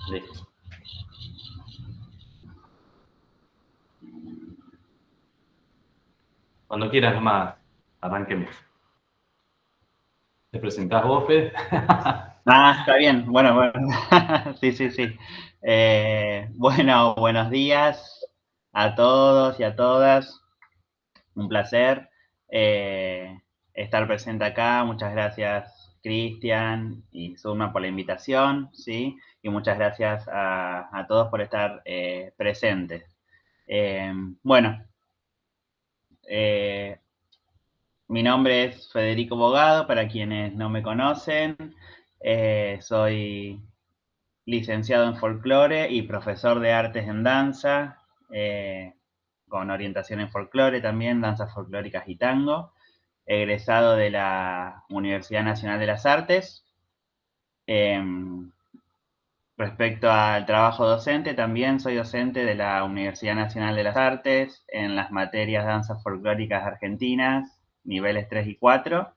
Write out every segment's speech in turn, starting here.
Listo. Cuando quieras nomás, arranquemos. ¿Te presentás vos, Fede? Está bien. Bueno. Sí, sí, sí. Bueno, buenos días a todos y a todas. Un placer estar presente acá. Muchas gracias, Cristian y Zulma, por la invitación, ¿sí? Y muchas gracias a todos por estar presentes. Bueno, mi nombre es Federico Bogado, para quienes no me conocen. Soy licenciado en folclore y profesor de artes en danza, con orientación en folclore también, danzas folclóricas y tango, egresado de la Universidad Nacional de las Artes. Respecto al trabajo docente, también soy docente de la Universidad Nacional de las Artes en las materias danzas folclóricas argentinas, niveles 3 y 4,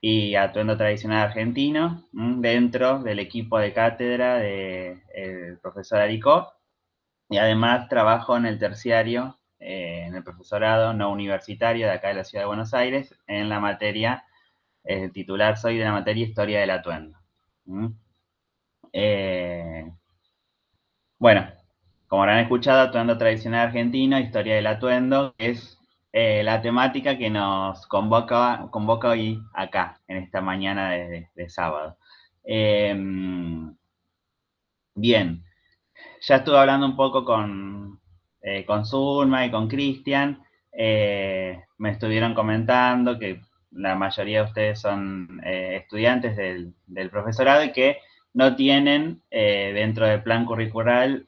y atuendo tradicional argentino, dentro del equipo de cátedra del profesor Aricó, y además trabajo en el terciario, en el profesorado no universitario de acá de la Ciudad de Buenos Aires, en la materia, titular soy de la materia Historia del Atuendo. Bueno, como habrán escuchado, Atuendo Tradicional Argentino, Historia del Atuendo, es la temática que nos convoca hoy acá, en esta mañana de sábado. Bien, ya estuve hablando un poco con Zulma y con Cristian. Me estuvieron comentando que la mayoría de ustedes son estudiantes del profesorado y que no tienen dentro del plan curricular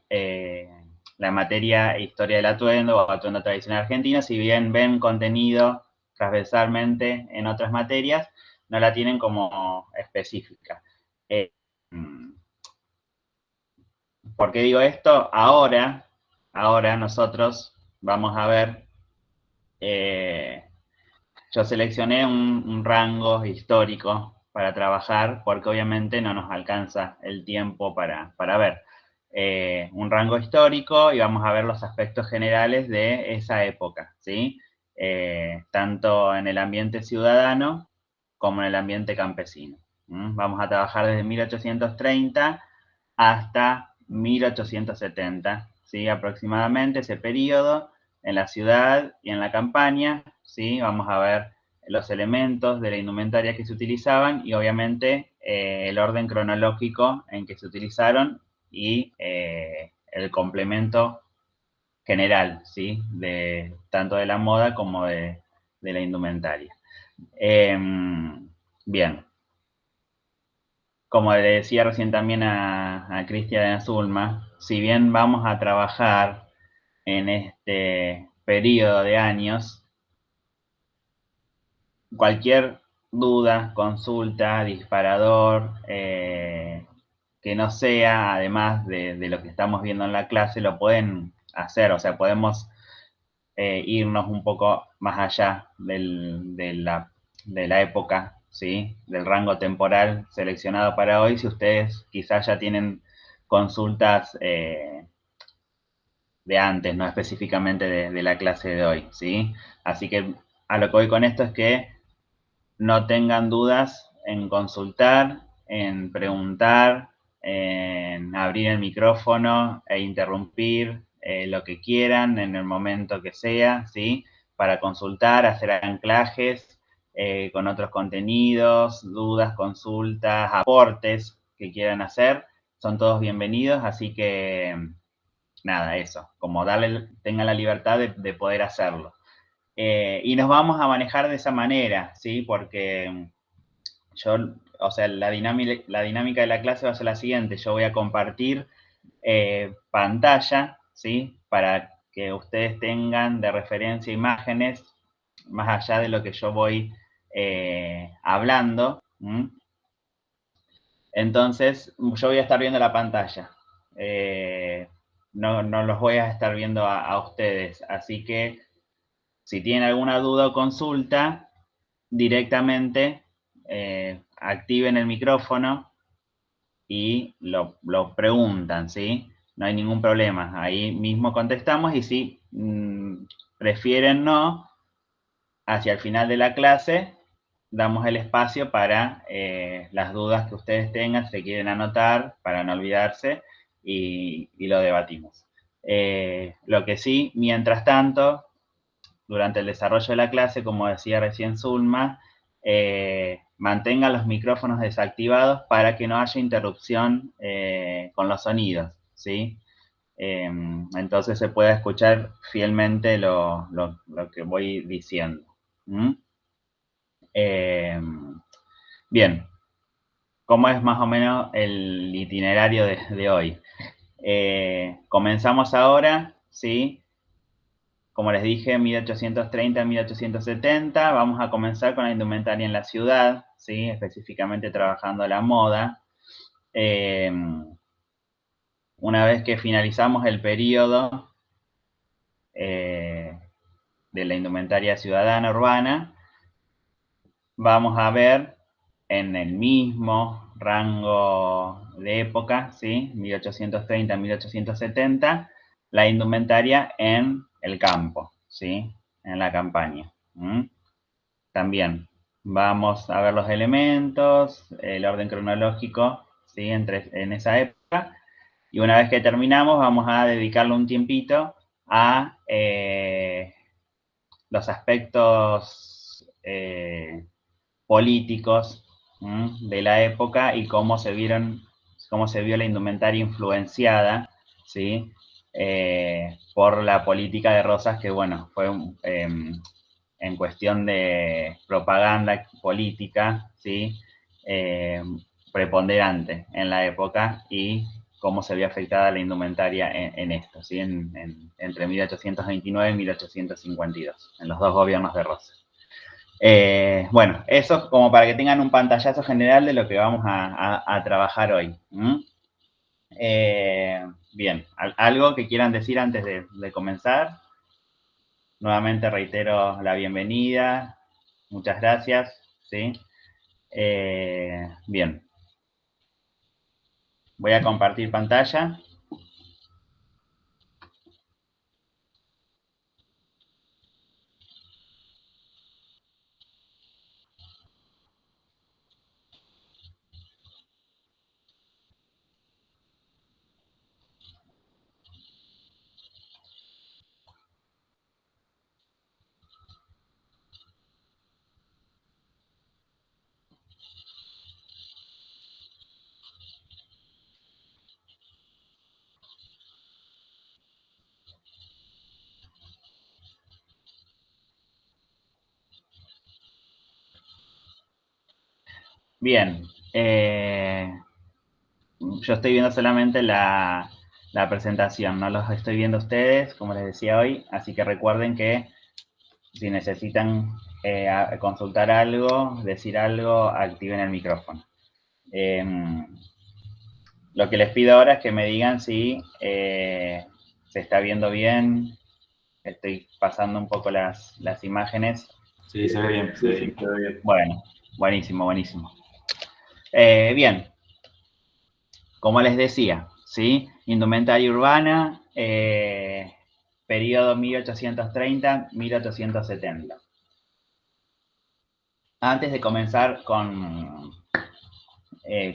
la materia Historia del Atuendo o Atuendo Tradicional Argentino. Si bien ven contenido transversalmente en otras materias, no la tienen como específica. ¿Por qué digo esto? Ahora nosotros vamos a ver, yo seleccioné un rango histórico para trabajar, porque obviamente no nos alcanza el tiempo para ver. Un rango histórico y vamos a ver los aspectos generales de esa época, ¿sí? Tanto en el ambiente ciudadano como en el ambiente campesino. Vamos a trabajar desde 1830 hasta 1870, ¿sí? Aproximadamente ese periodo en la ciudad y en la campaña, ¿sí? Vamos a ver los elementos de la indumentaria que se utilizaban y obviamente el orden cronológico en que se utilizaron y el complemento general, ¿sí? Tanto de la moda como de la indumentaria. Bien. Como le decía recién también a Cristian Zulma, si bien vamos a trabajar en este periodo de años, cualquier duda, consulta, disparador, que no sea, además de lo que estamos viendo en la clase, lo pueden hacer. O sea, podemos irnos un poco más allá de la época, ¿sí? Del rango temporal seleccionado para hoy, si ustedes quizás ya tienen consultas de antes, no específicamente de la clase de hoy, ¿sí? Así que a lo que voy con esto es que no tengan dudas en consultar, en preguntar, en abrir el micrófono e interrumpir lo que quieran en el momento que sea, ¿sí? Para consultar, hacer anclajes con otros contenidos, dudas, consultas, aportes que quieran hacer, son todos bienvenidos, así que nada, eso, como tengan la libertad de poder hacerlo. Y nos vamos a manejar de esa manera, ¿sí? Porque o sea, la dinámica de la clase va a ser la siguiente. Yo voy a compartir pantalla, ¿sí? Para que ustedes tengan de referencia imágenes más allá de lo que yo voy hablando. Entonces, yo voy a estar viendo la pantalla. No los voy a estar viendo a ustedes. Así que, si tienen alguna duda o consulta, directamente activen el micrófono y lo preguntan, ¿sí? No hay ningún problema. Ahí mismo contestamos y si prefieren no, hacia el final de la clase damos el espacio para las dudas que ustedes tengan, si quieren anotar, para no olvidarse, y lo debatimos. Lo que sí, mientras tanto, durante el desarrollo de la clase, como decía recién Zulma, mantengan los micrófonos desactivados para que no haya interrupción con los sonidos, ¿sí? Entonces se pueda escuchar fielmente lo que voy diciendo. Bien, ¿cómo es más o menos el itinerario de hoy? Comenzamos ahora, ¿sí? Como les dije, 1830, 1870, vamos a comenzar con la indumentaria en la ciudad, ¿sí? Específicamente trabajando la moda. Una vez que finalizamos el periodo de la indumentaria ciudadana urbana, vamos a ver en el mismo rango de época, ¿sí? 1830, 1870, la indumentaria en el campo, ¿sí? En la campaña. También vamos a ver los elementos, el orden cronológico, ¿sí? En esa época. Y una vez que terminamos, vamos a dedicarle un tiempito a los aspectos políticos de la época y cómo se vio la indumentaria influenciada, ¿sí? Por la política de Rosas, que bueno, fue en cuestión de propaganda política, ¿sí? Preponderante en la época y cómo se vio afectada la indumentaria en esto, ¿sí? Entre 1829 y 1852, en los dos gobiernos de Rosas. Bueno, eso como para que tengan un pantallazo general de lo que vamos a trabajar hoy. Bien, ¿algo que quieran decir antes de comenzar? Nuevamente reitero la bienvenida. Muchas gracias. ¿Sí? Bien. Voy a compartir pantalla. Bien. Yo estoy viendo solamente la presentación, no los estoy viendo ustedes, como les decía hoy, así que recuerden que si necesitan consultar algo, decir algo, activen el micrófono. Lo que les pido ahora es que me digan si se está viendo bien. Estoy pasando un poco las imágenes. Sí, se ve bien, se ve bien. Bueno, buenísimo, buenísimo. Bien, como les decía, ¿sí? Indumentaria urbana, periodo 1830-1870. Antes de comenzar con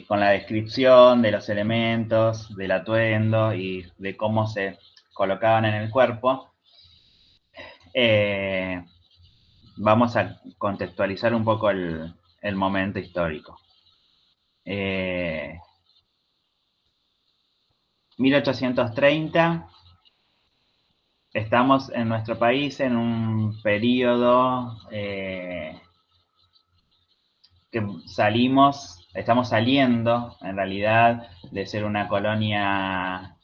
la descripción de los elementos, del atuendo y de cómo se colocaban en el cuerpo, vamos a contextualizar un poco el momento histórico. 1830, estamos en nuestro país en un periodo que estamos saliendo, en realidad, de ser una colonia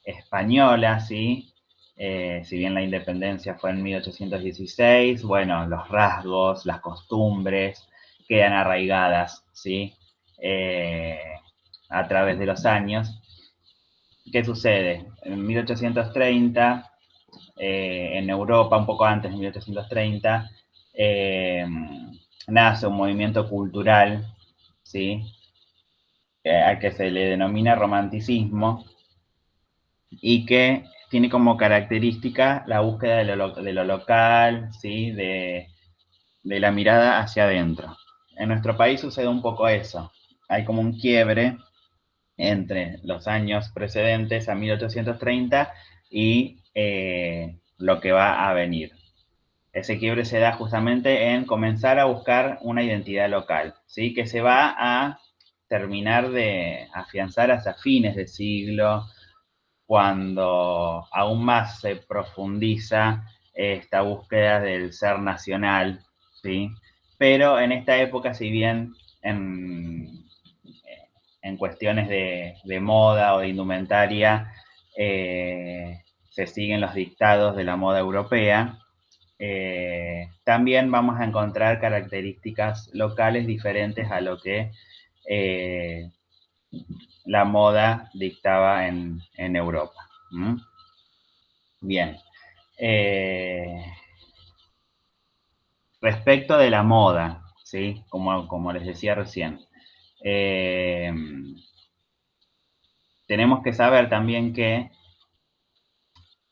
española, ¿sí? Si bien la independencia fue en 1816, bueno, los rasgos, las costumbres quedan arraigadas, ¿sí? A través de los años. ¿Qué sucede? En 1830, en Europa, un poco antes de 1830, nace un movimiento cultural, ¿sí? a que se le denomina romanticismo, y que tiene como característica la búsqueda de lo local, ¿sí? De la mirada hacia adentro. En nuestro país sucede un poco eso. Hay como un quiebre entre los años precedentes a 1830 y lo que va a venir. Ese quiebre se da justamente en comenzar a buscar una identidad local, ¿sí? Que se va a terminar de afianzar hasta fines de siglo, cuando aún más se profundiza esta búsqueda del ser nacional, ¿sí? Pero en esta época, si bien en cuestiones de moda o de indumentaria se siguen los dictados de la moda europea, también vamos a encontrar características locales diferentes a lo que la moda dictaba en Europa. ¿Mm? Bien. Respecto de la moda, ¿sí? Como les decía recién, tenemos que saber también que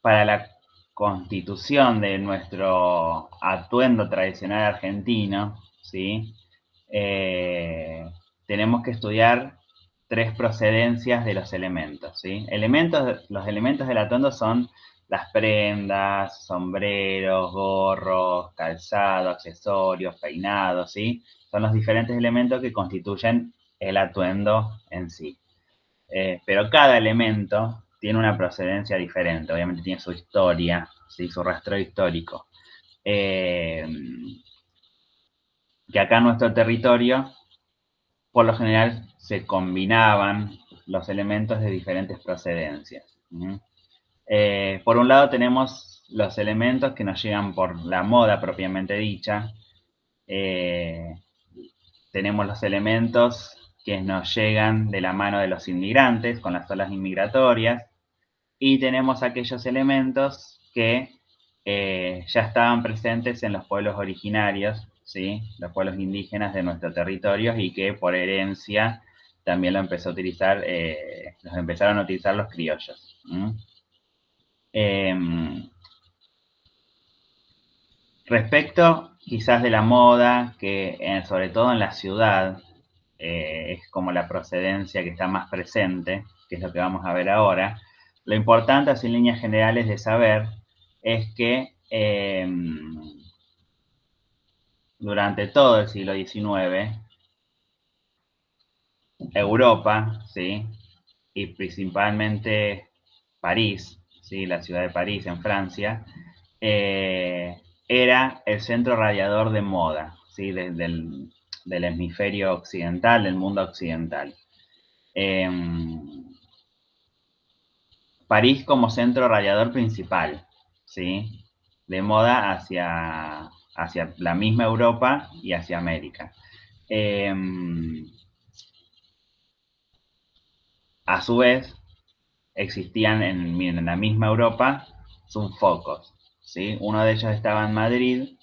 para la constitución de nuestro atuendo tradicional argentino, ¿sí? Tenemos que estudiar 3 procedencias de los elementos, ¿sí? Los elementos del atuendo son las prendas, sombreros, gorros, calzado, accesorios, peinados, ¿sí? Son los diferentes elementos que constituyen el atuendo en sí. Pero cada elemento tiene una procedencia diferente, obviamente tiene su historia, ¿sí? Su rastreo histórico. Que acá en nuestro territorio, por lo general, se combinaban los elementos de diferentes procedencias. Por un lado tenemos los elementos que nos llegan por la moda propiamente dicha. Tenemos los elementos que nos llegan de la mano de los inmigrantes, con las olas inmigratorias. Y tenemos aquellos elementos que ya estaban presentes en los pueblos originarios, ¿sí? Los pueblos indígenas de nuestro territorio, y que por herencia también los empezaron a utilizar los criollos. Respecto quizás de la moda, que sobre todo en la ciudad es como la procedencia que está más presente, que es lo que vamos a ver ahora. Lo importante, así en líneas generales, de saber es que durante todo el siglo XIX, Europa, ¿sí? Y principalmente París, ¿sí? La ciudad de París en Francia, era el centro radiador de moda, ¿sí? Del hemisferio occidental, del mundo occidental. París como centro radiador principal, ¿sí? De moda hacia la misma Europa y hacia América. A su vez, existían en la misma Europa subfocos, ¿sí? Uno de ellos estaba en Madrid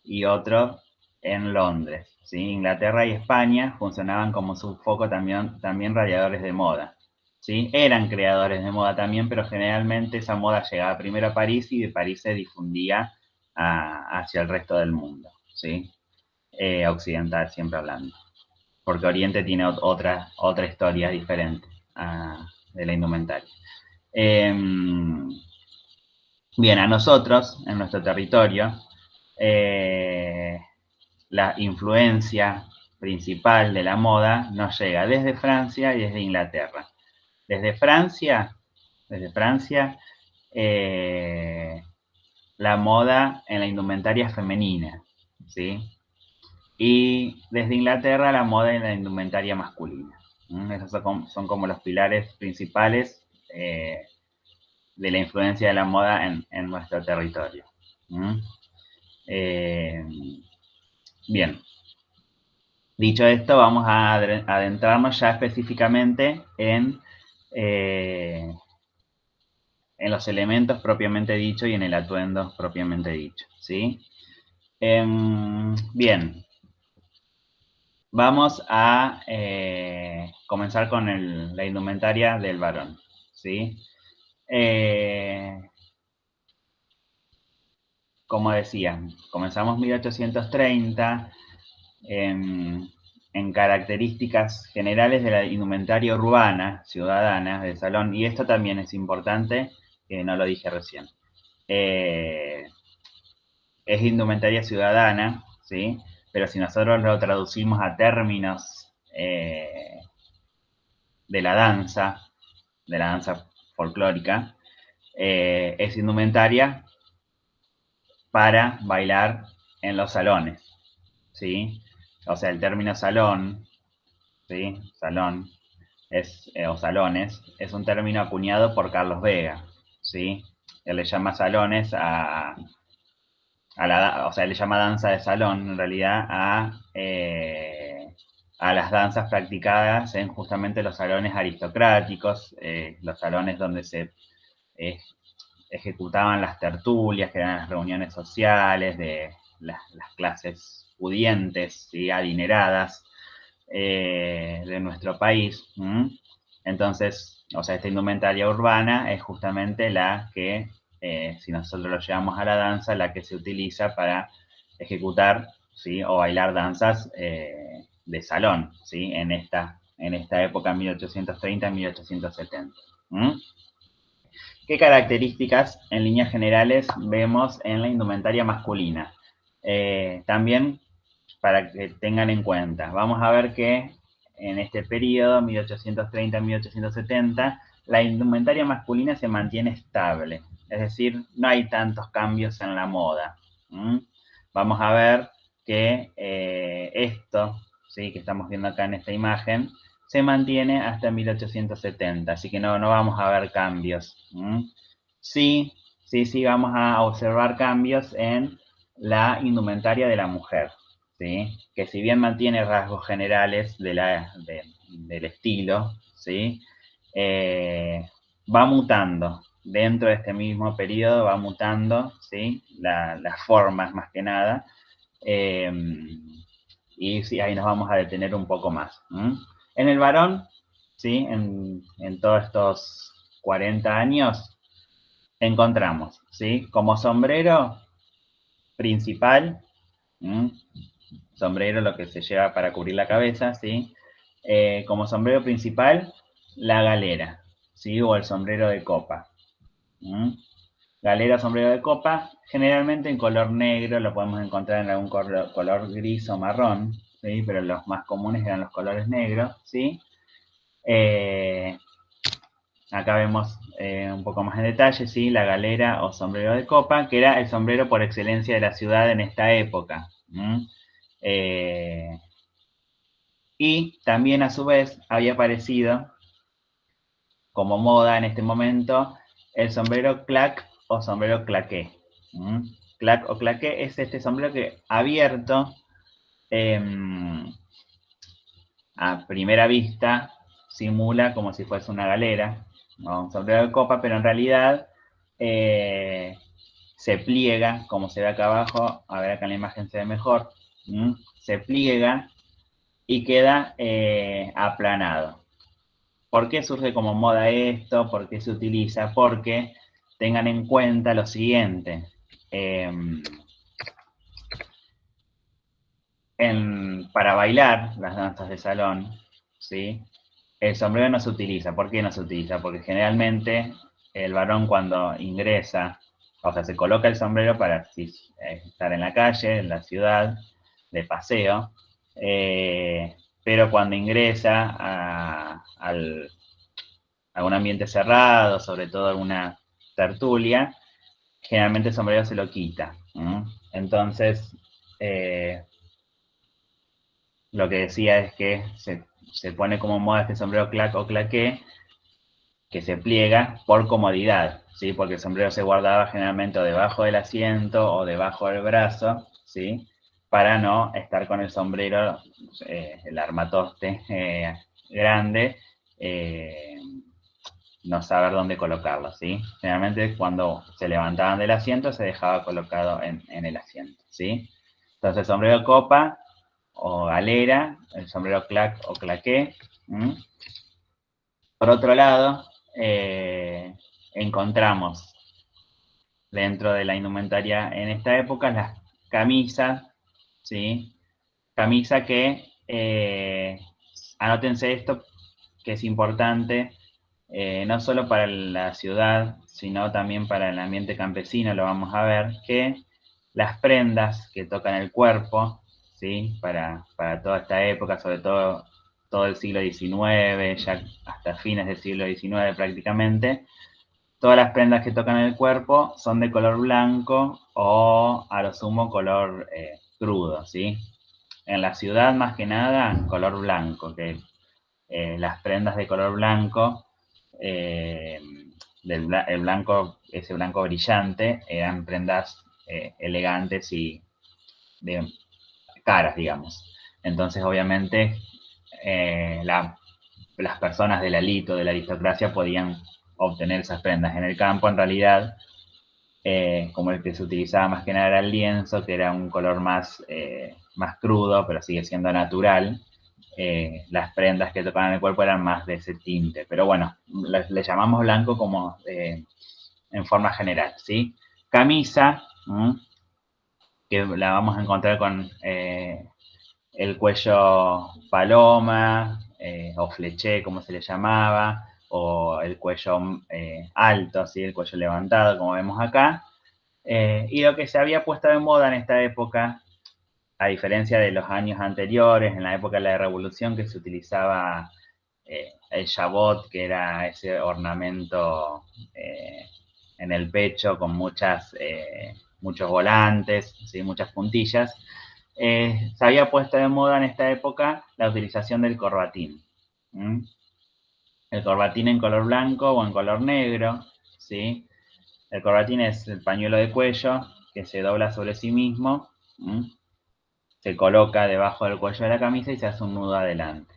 y otro en Londres, ¿sí? Inglaterra y España funcionaban como subfoco también radiadores de moda, ¿sí? Eran creadores de moda también, pero generalmente esa moda llegaba primero a París y de París se difundía hacia el resto del mundo, ¿sí? Occidental, siempre hablando. Porque Oriente tiene otra historia diferente de la indumentaria. Bien, a nosotros, en nuestro territorio, la influencia principal de la moda nos llega desde Francia y desde Inglaterra. Desde Francia, la moda en la indumentaria femenina, ¿sí? Y desde Inglaterra la moda en la indumentaria masculina. Esos son como los pilares principales de la influencia de la moda en nuestro territorio. Bien. Dicho esto, vamos a adentrarnos ya específicamente en los elementos propiamente dicho y en el atuendo propiamente dicho, ¿sí? Bien. Vamos a comenzar con la indumentaria del varón, ¿sí? Como decía, comenzamos 1830 en características generales de la indumentaria urbana, ciudadana, del salón, y esto también es importante, que no lo dije recién. Es indumentaria ciudadana, ¿sí? Pero si nosotros lo traducimos a términos de la danza folclórica, es indumentaria para bailar en los salones, ¿sí? O sea, el término salón, ¿sí? Salón, o salones, es un término acuñado por Carlos Vega, ¿sí? Él le llama salones o sea, le llama danza de salón, en realidad, a las danzas practicadas en justamente los salones aristocráticos, los salones donde se ejecutaban las tertulias, que eran las reuniones sociales de las clases pudientes y adineradas de nuestro país. Entonces, o sea, esta indumentaria urbana es justamente la que, si nosotros lo llevamos a la danza, la que se utiliza para ejecutar, ¿sí? O bailar danzas de salón, ¿sí? En esta época, 1830-1870. ¿Qué características, en líneas generales, vemos en la indumentaria masculina? También, para que tengan en cuenta, vamos a ver que en este periodo, 1830-1870, la indumentaria masculina se mantiene estable. Es decir, no hay tantos cambios en la moda. Vamos a ver que esto, ¿sí? Que estamos viendo acá en esta imagen, se mantiene hasta 1870, así que no vamos a ver cambios. Sí vamos a observar cambios en la indumentaria de la mujer, ¿sí? Que si bien mantiene rasgos generales del estilo, ¿sí? Va mutando. Dentro de este mismo periodo va mutando, ¿sí? Las formas más que nada. Y sí, ahí nos vamos a detener un poco más. En el varón, ¿sí? En todos estos 40 años, encontramos, ¿sí? Como sombrero principal, sombrero lo que se lleva para cubrir la cabeza, ¿sí? Como sombrero principal, la galera, ¿sí? O el sombrero de copa. Galera, sombrero de copa, generalmente en color negro, lo podemos encontrar en algún color gris o marrón, ¿sí? Pero los más comunes eran los colores negros, ¿sí? Acá vemos un poco más en detalle, ¿sí? La galera o sombrero de copa, que era el sombrero por excelencia de la ciudad en esta época. Y también a su vez había aparecido como moda en este momento el sombrero clac o sombrero claqué. Clac o claqué es este sombrero que abierto a primera vista simula como si fuese una galera, ¿no? Un sombrero de copa, pero en realidad se pliega, como se ve acá abajo, a ver acá en la imagen se ve mejor, se pliega y queda aplanado. ¿Por qué surge como moda esto? ¿Por qué se utiliza? Porque tengan en cuenta lo siguiente. Para bailar las danzas de salón, ¿sí? El sombrero no se utiliza. ¿Por qué no se utiliza? Porque generalmente el varón cuando ingresa, o sea, se coloca el sombrero para estar en la calle, en la ciudad, de paseo, pero cuando ingresa a un ambiente cerrado, sobre todo alguna tertulia, generalmente el sombrero se lo quita. Entonces, lo que decía es que se pone como moda este sombrero clac o claqué, que se pliega por comodidad, ¿sí? Porque el sombrero se guardaba generalmente o debajo del asiento o debajo del brazo, ¿sí? Para no estar con el sombrero, el armatoste grande, no saber dónde colocarlo, ¿sí? Generalmente cuando se levantaban del asiento se dejaba colocado en el asiento, ¿sí? Entonces, sombrero copa o galera, el sombrero clac o claqué. Por otro lado, encontramos dentro de la indumentaria en esta época las camisas, ¿sí? Camisa que, anótense esto, que es importante, no solo para la ciudad, sino también para el ambiente campesino, lo vamos a ver, que las prendas que tocan el cuerpo, ¿sí? Para toda esta época, sobre todo todo el siglo XIX, ya hasta fines del siglo XIX prácticamente, todas las prendas que tocan el cuerpo son de color blanco o a lo sumo color crudo, ¿sí? En la ciudad más que nada color blanco, que las prendas de color blanco, el blanco, ese blanco brillante, eran prendas elegantes y de caras, digamos. Entonces, obviamente, las personas de la élite o de la aristocracia podían obtener esas prendas. En el campo, en realidad, como el que se utilizaba más que nada era el lienzo, que era un color más crudo, pero sigue siendo natural. Las prendas que tocaban el cuerpo eran más de ese tinte. Pero bueno, le llamamos blanco como en forma general, ¿sí? Camisa, que la vamos a encontrar con el cuello paloma, o fleché, como se le llamaba, o el cuello alto, ¿sí? El cuello levantado, como vemos acá. Y lo que se había puesto de moda en esta época, a diferencia de los años anteriores, en la época de la Revolución, que se utilizaba el jabot, que era ese ornamento en el pecho con muchos volantes, ¿sí? Muchas puntillas, se había puesto de moda en esta época la utilización del corbatín. El corbatín en color blanco o en color negro, ¿sí? El corbatín es el pañuelo de cuello que se dobla sobre sí mismo, se coloca debajo del cuello de la camisa y se hace un nudo adelante.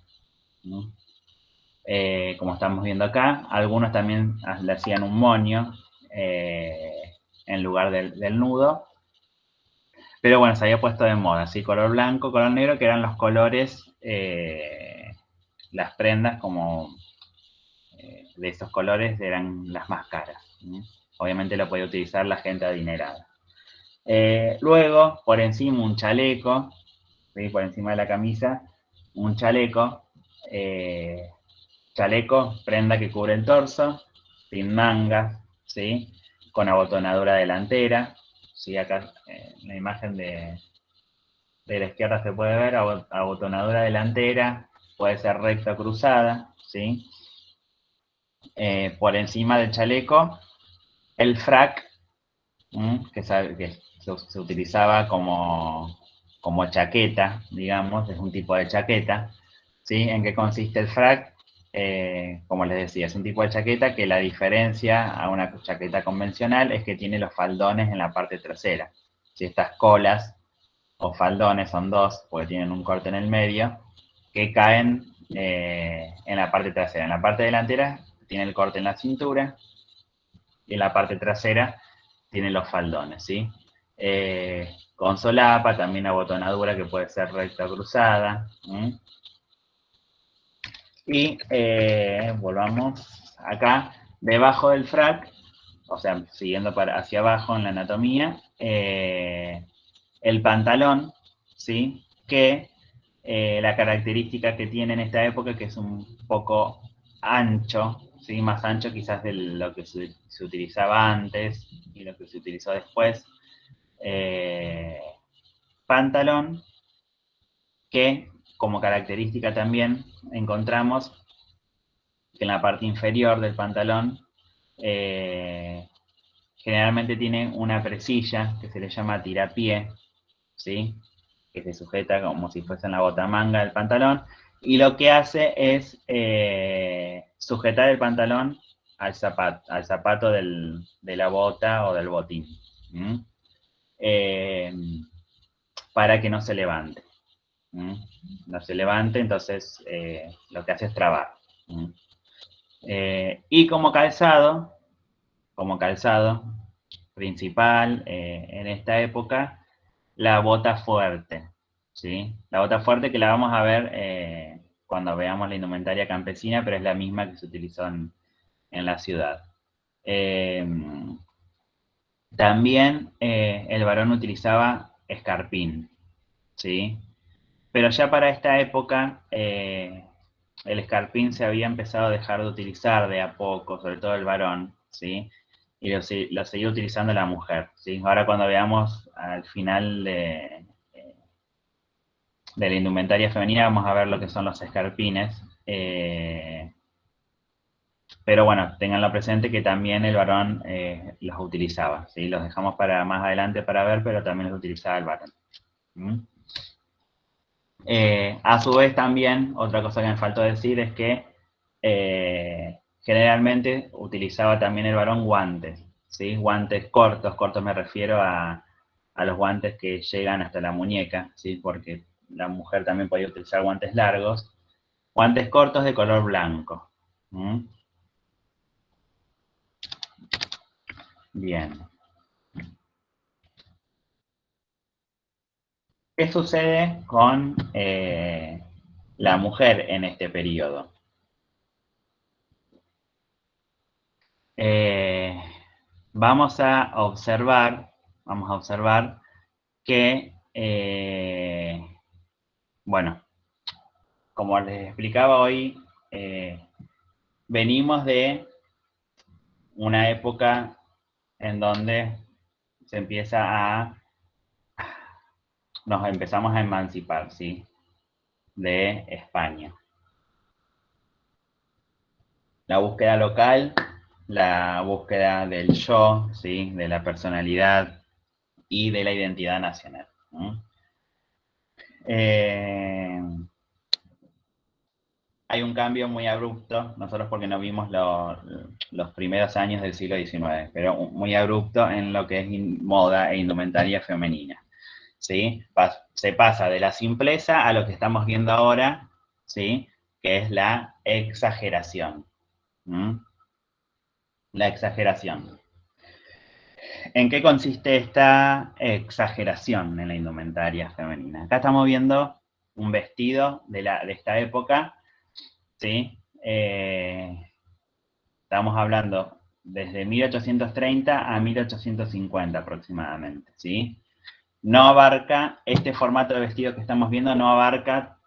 Como estamos viendo acá, algunos también le hacían un moño en lugar del nudo. Pero bueno, se había puesto de moda, ¿sí? Color blanco, color negro, que eran los colores, las prendas como de esos colores eran las más caras. Obviamente lo podía utilizar la gente adinerada. Luego, por encima un chaleco, ¿sí? Por encima de la camisa, un chaleco, prenda que cubre el torso, sin mangas, ¿sí? Con abotonadura delantera, ¿sí? Acá en la imagen de la izquierda se puede ver, abotonadura delantera, puede ser recta o cruzada, ¿sí? Por encima del chaleco, el frac, que se utilizaba como chaqueta, digamos, es un tipo de chaqueta, ¿sí? ¿En qué consiste el frac? Como les decía, es un tipo de chaqueta que la diferencia a una chaqueta convencional es que tiene los faldones en la parte trasera. Si estas colas o faldones son dos, porque tienen un corte en el medio, que caen en la parte trasera. En la parte delantera tiene el corte en la cintura y en la parte trasera tiene los faldones, ¿sí? Con solapa, también abotonadura que puede ser recta o cruzada. Y volvamos acá, debajo del frac, o sea, siguiendo hacia abajo en la anatomía, el pantalón, ¿sí? Que la característica que tiene en esta época que es un poco ancho, ¿sí? Más ancho quizás de lo que se utilizaba antes y lo que se utilizó después. Pantalón que como característica también encontramos que en la parte inferior del pantalón generalmente tiene una presilla que se le llama tirapié, ¿sí? Que se sujeta como si fuese en la botamanga del pantalón, y lo que hace es sujetar el pantalón al zapato de la bota o del botín, para que no se levante. No se levante, entonces lo que hace es trabar. Y como calzado principal en esta época, la bota fuerte, ¿sí? La bota fuerte que la vamos a ver cuando veamos la indumentaria campesina, pero es la misma que se utilizó en la ciudad. También el varón utilizaba escarpín, ¿sí? Pero ya para esta época el escarpín se había empezado a dejar de utilizar de a poco, sobre todo el varón, ¿sí? Y lo seguía utilizando la mujer, ¿sí? Ahora cuando veamos al final de la indumentaria femenina vamos a ver lo que son los escarpines. Pero bueno, tenganlo presente que también el varón los utilizaba, ¿sí? Los dejamos para más adelante para ver, pero también los utilizaba el varón. ¿Mm? A su vez también, otra cosa que me faltó decir es que generalmente utilizaba también el varón guantes, ¿sí? Guantes cortos me refiero a los guantes que llegan hasta la muñeca, ¿sí? Porque la mujer también podía utilizar guantes largos, guantes cortos de color blanco. ¿Mm? Bien. ¿Qué sucede con la mujer en este periodo? Vamos a observar que, bueno, como les explicaba hoy, venimos de una época en donde nos empezamos a emancipar, ¿sí? De España. La búsqueda local, la búsqueda del yo, ¿sí? De la personalidad y de la identidad nacional. Hay un cambio muy abrupto, nosotros porque no vimos los primeros años del siglo XIX, pero muy abrupto en lo que es moda e indumentaria femenina. ¿Sí? Se pasa de la simpleza a lo que estamos viendo ahora, ¿sí? Que es la exageración. La exageración. ¿En qué consiste esta exageración en la indumentaria femenina? Acá estamos viendo un vestido de esta época, ¿sí? Estamos hablando desde 1830 a 1850 aproximadamente, ¿sí? No abarca, este formato de vestido que estamos viendo no abarca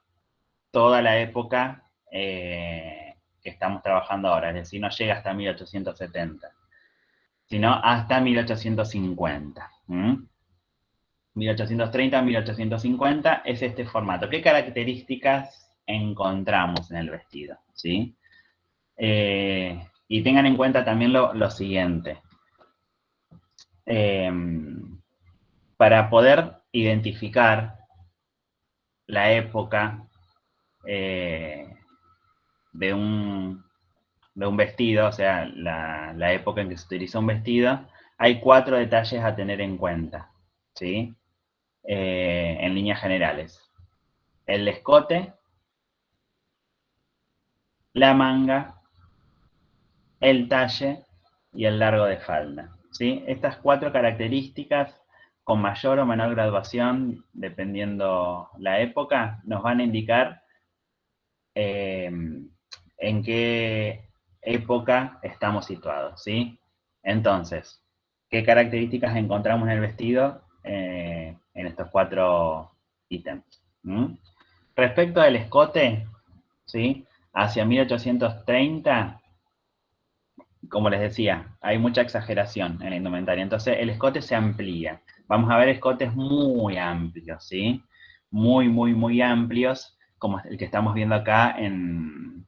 toda la época que estamos trabajando ahora, es decir, no llega hasta 1870, sino hasta 1850. 1830 a 1850 es este formato. ¿Qué características encontramos en el vestido? ¿Sí? Y tengan en cuenta también lo siguiente. Para poder identificar la época de un vestido, o sea, la época en que se utiliza un vestido, hay 4 detalles a tener en cuenta, ¿sí? En líneas generales. El escote, la manga, el talle y el largo de falda, ¿sí? Estas 4 características, con mayor o menor graduación, dependiendo la época, nos van a indicar en qué época estamos situados, ¿sí? Entonces, ¿qué características encontramos en el vestido en estos 4 ítems? Respecto al escote, ¿sí? Hacia 1830, como les decía, hay mucha exageración en la indumentaria, entonces el escote se amplía. Vamos a ver escotes muy amplios, ¿sí? Muy amplios, como el que estamos viendo acá en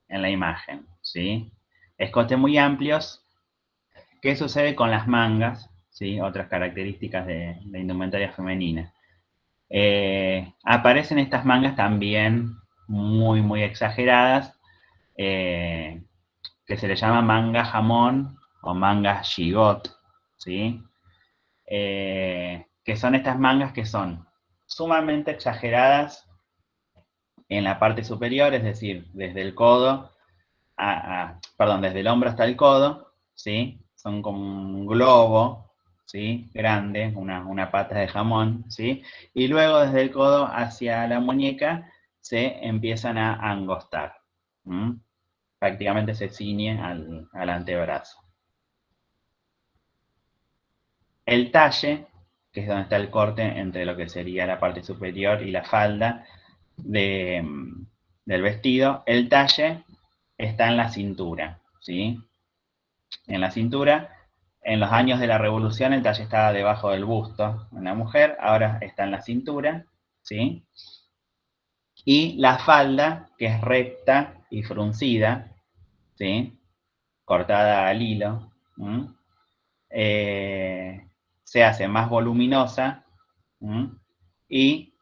la imagen, ¿sí? Escotes muy amplios. ¿Qué sucede con las mangas? ¿Sí? Otras características de la indumentaria femenina. Aparecen estas mangas también muy exageradas, que se le llama manga jamón o manga gigot, ¿sí? Que son estas mangas que son sumamente exageradas en la parte superior, es decir, desde el codo, desde el hombro hasta el codo, ¿sí? Son como un globo, ¿sí? Grande, una pata de jamón, ¿sí? Y luego desde el codo hacia la muñeca se empiezan a angostar. Prácticamente se ciñe al antebrazo. El talle, que es donde está el corte entre lo que sería la parte superior y la falda del vestido, el talle está en la cintura, ¿sí? En la cintura, en los años de la Revolución el talle estaba debajo del busto en la mujer, ahora está en la cintura, ¿sí? Y la falda, que es recta y fruncida, ¿sí? Cortada al hilo, se hace más voluminosa, y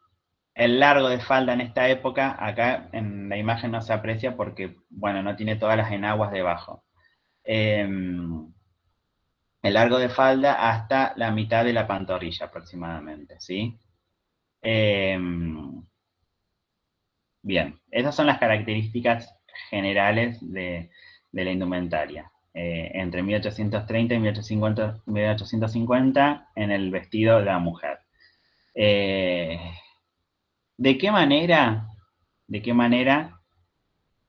el largo de falda en esta época, acá en la imagen no se aprecia porque, bueno, no tiene todas las enaguas debajo. El largo de falda hasta la mitad de la pantorrilla aproximadamente, ¿sí? Bien, esas son las características generales de la indumentaria. Entre 1830 y 1850 en el vestido de la mujer. ¿De qué manera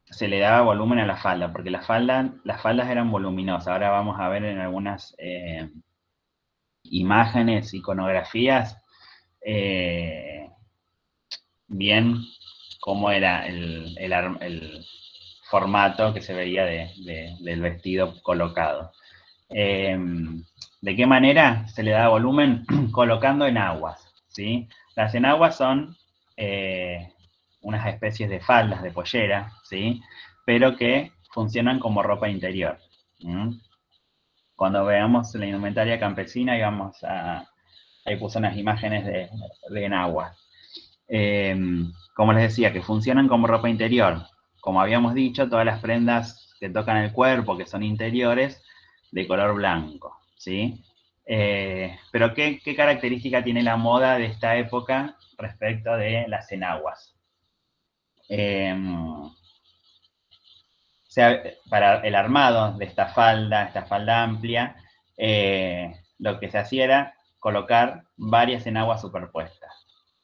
se le daba volumen a la falda? Porque las faldas eran voluminosas. Ahora vamos a ver en algunas imágenes, iconografías, bien cómo era el formato que se veía del vestido colocado. ¿De qué manera se le da volumen? Colocando enaguas, ¿sí? Las enaguas son unas especies de faldas de pollera, ¿sí? Pero que funcionan como ropa interior. Cuando veamos la indumentaria campesina, ahí puse unas imágenes de enaguas. Como les decía, que funcionan como ropa interior. Como habíamos dicho, todas las prendas que tocan el cuerpo, que son interiores, de color blanco, ¿sí? Pero ¿qué característica tiene la moda de esta época respecto de las enaguas? Para el armado de esta falda amplia, lo que se hacía era colocar varias enaguas superpuestas,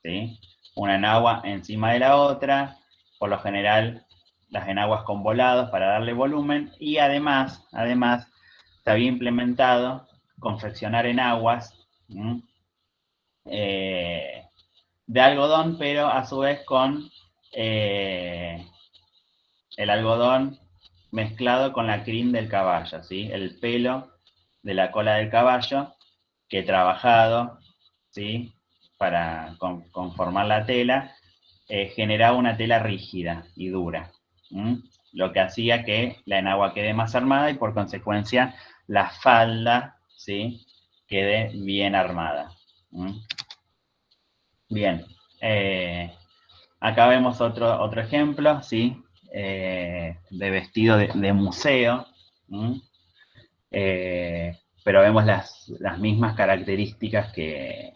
¿sí? Una enagua encima de la otra, por lo general las enaguas con volados para darle volumen, y además se había implementado confeccionar enaguas de algodón, pero a su vez con el algodón mezclado con la crin del caballo, ¿sí? El pelo de la cola del caballo, que trabajado, ¿sí? Para conformar la tela, generaba una tela rígida y dura, lo que hacía que la enagua quede más armada y por consecuencia la falda, ¿sí? Quede bien armada. Bien, acá vemos otro ejemplo, ¿sí? De vestido de museo, pero vemos las mismas características que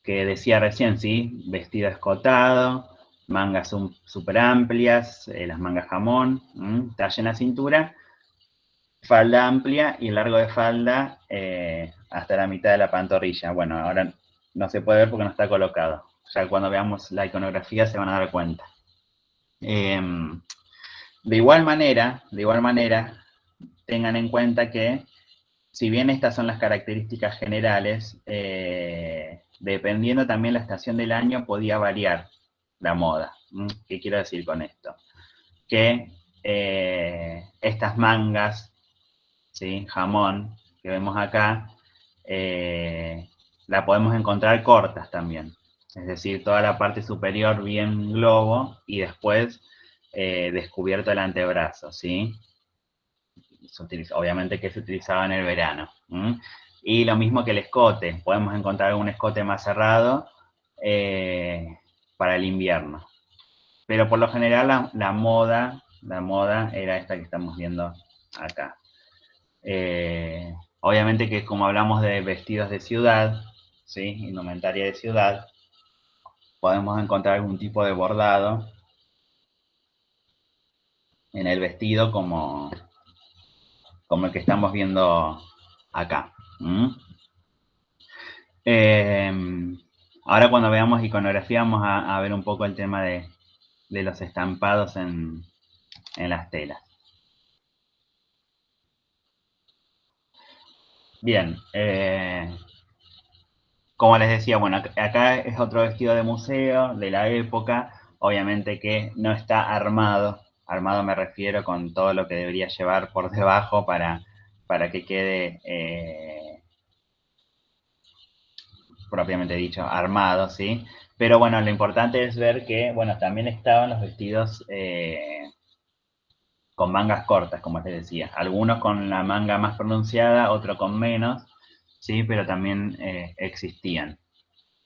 decía recién, ¿sí? Vestido escotado, mangas súper amplias, las mangas jamón, talle en la cintura, falda amplia y largo de falda hasta la mitad de la pantorrilla. Bueno, ahora no se puede ver porque no está colocado. Ya cuando veamos la iconografía se van a dar cuenta. De igual manera, tengan en cuenta que si bien estas son las características generales, dependiendo también la estación del año podía variar la moda. ¿Qué quiero decir con esto? Que estas mangas, ¿sí? Jamón, que vemos acá, la podemos encontrar cortas también. Es decir, toda la parte superior bien globo y después descubierto el antebrazo, ¿sí? Obviamente que se utilizaba en el verano. Y lo mismo que el escote, podemos encontrar un escote más cerrado para el invierno. Pero por lo general la moda era esta que estamos viendo acá. Obviamente que como hablamos de vestidos de ciudad, ¿sí? Indumentaria de ciudad, podemos encontrar algún tipo de bordado en el vestido como el que estamos viendo acá. Ahora cuando veamos iconografía vamos a ver un poco el tema de los estampados en las telas. Bien, como les decía, bueno, acá es otro vestido de museo de la época, obviamente que no está armado. Armado me refiero con todo lo que debería llevar por debajo para que quede, propiamente dicho, armado, ¿sí? Pero bueno, lo importante es ver que, bueno, también estaban los vestidos con mangas cortas, como les decía. Algunos con la manga más pronunciada, otros con menos, ¿sí? Pero también existían.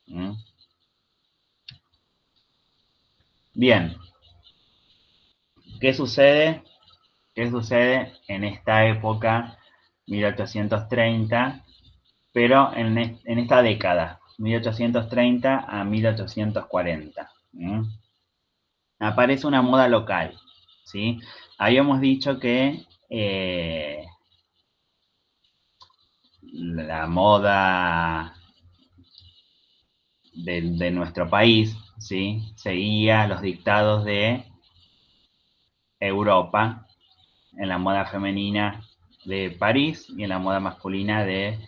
¿Mm? Bien, ¿qué sucede? ¿Qué sucede en esta época, 1830, pero en esta década, 1830 a 1840? ¿Mm? Aparece una moda local, ¿sí? Habíamos dicho que la moda de nuestro país, ¿sí? Seguía los dictados de Europa en la moda femenina de París y en la moda masculina eh,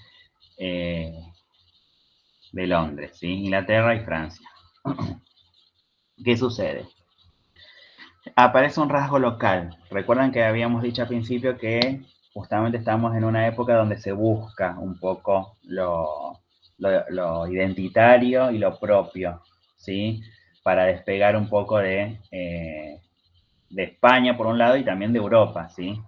de Londres, ¿sí? Inglaterra y Francia. ¿Qué sucede? Aparece un rasgo local. Recuerdan que habíamos dicho al principio que justamente estamos en una época donde se busca un poco lo identitario y lo propio, ¿sí? Para despegar un poco de España, por un lado, y también de Europa, ¿sí?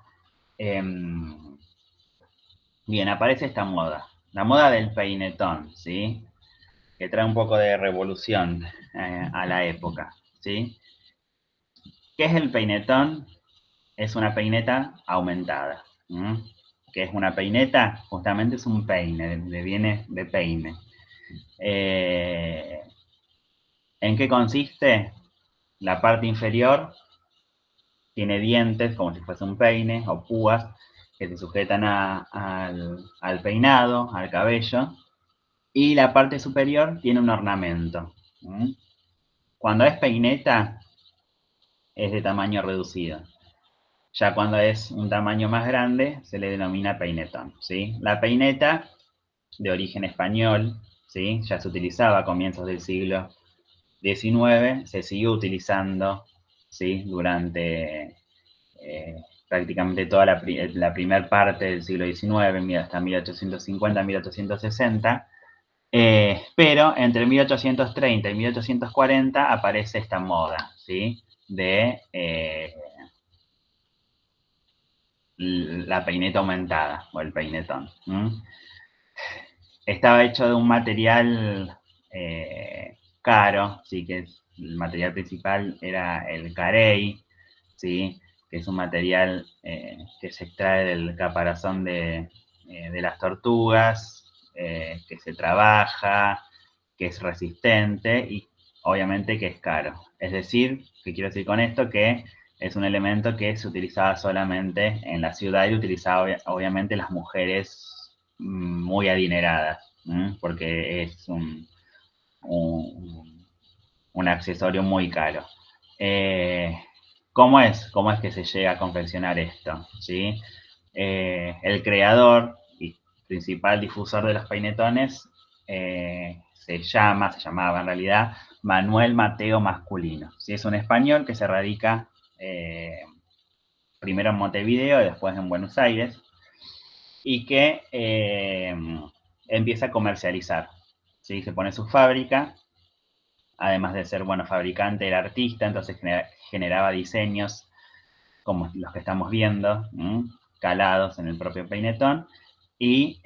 Bien, aparece esta moda, la moda del peinetón, ¿sí? Que trae un poco de revolución a la época, ¿sí? ¿Qué es el peinetón? Es una peineta aumentada. ¿Qué es una peineta? Justamente es un peine, viene de peine. ¿En qué consiste? La parte inferior tiene dientes, como si fuese un peine, o púas, que se sujetan al peinado, al cabello, y la parte superior tiene un ornamento. Cuando es peineta, es de tamaño reducido. Ya cuando es un tamaño más grande, se le denomina peinetón, ¿sí? La peineta, de origen español, ¿sí? Ya se utilizaba a comienzos del siglo XIX, se siguió utilizando, ¿sí? Durante prácticamente toda la primera parte del siglo XIX, hasta 1850, 1860, pero entre 1830 y 1840 aparece esta moda, ¿sí? De la peineta aumentada o el peinetón. Estaba hecho de un material caro, ¿sí? Que el material principal era el carey, ¿sí? Que es un material que se extrae del caparazón de las tortugas, que se trabaja, que es resistente y obviamente que es caro. Es decir, ¿qué quiero decir con esto? Que es un elemento que se utilizaba solamente en la ciudad y utilizaba obviamente las mujeres muy adineradas, porque es un accesorio muy caro. ¿Cómo es? ¿Cómo es que se llega a confeccionar esto? ¿Sí? El creador y principal difusor de los peinetones se llamaba en realidad Manuel Mateo Masculino. ¿Sí? Es un español que se radica primero en Montevideo y después en Buenos Aires y que empieza a comercializar. ¿Sí? Se pone su fábrica, además de ser bueno fabricante, era artista, entonces generaba diseños como los que estamos viendo, calados en el propio peinetón, y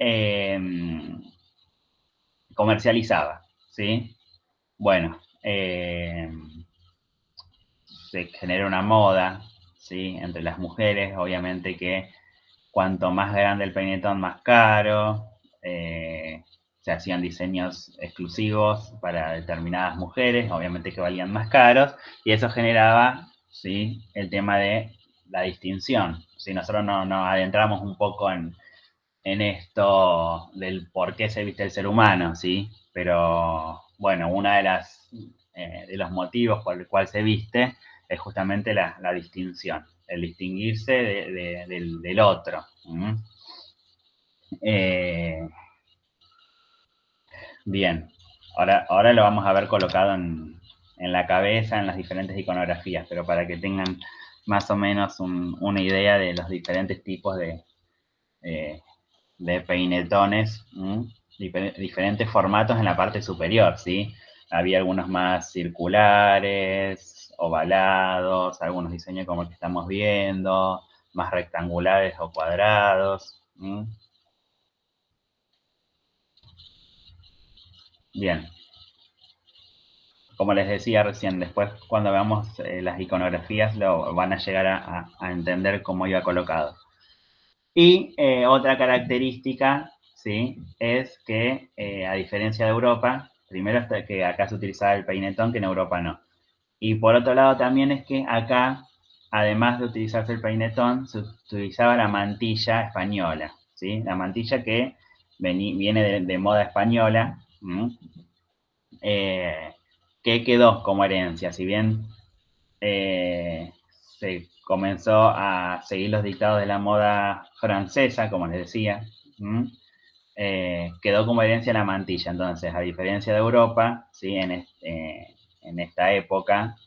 comercializaba, ¿sí? Bueno, se genera una moda, ¿sí? Entre las mujeres, obviamente que cuanto más grande el peinetón, más caro, se hacían diseños exclusivos para determinadas mujeres, obviamente que valían más caros, y eso generaba, ¿sí? El tema de la distinción. Si nosotros nos adentramos un poco en en esto del por qué se viste el ser humano, ¿sí? Pero, bueno, una de los motivos por el cual se viste es justamente la distinción, el distinguirse del otro. Bien, ahora lo vamos a ver colocado en la cabeza, en las diferentes iconografías, pero para que tengan más o menos una idea de los diferentes tipos de peinetones, diferentes formatos en la parte superior, ¿sí? Había algunos más circulares, ovalados, algunos diseños como el que estamos viendo, más rectangulares o cuadrados. Bien. Como les decía recién, después cuando veamos las iconografías lo van a llegar a entender cómo iba colocado. Y otra característica, ¿sí? Es que a diferencia de Europa, primero es que acá se utilizaba el peinetón, que en Europa no. Y por otro lado también es que acá, además de utilizarse el peinetón, se utilizaba la mantilla española, ¿sí? La mantilla que viene de moda española, que quedó como herencia. Si bien se comenzó a seguir los dictados de la moda francesa, como les decía, quedó como herencia la mantilla. Entonces, a diferencia de Europa, ¿sí? En esta época,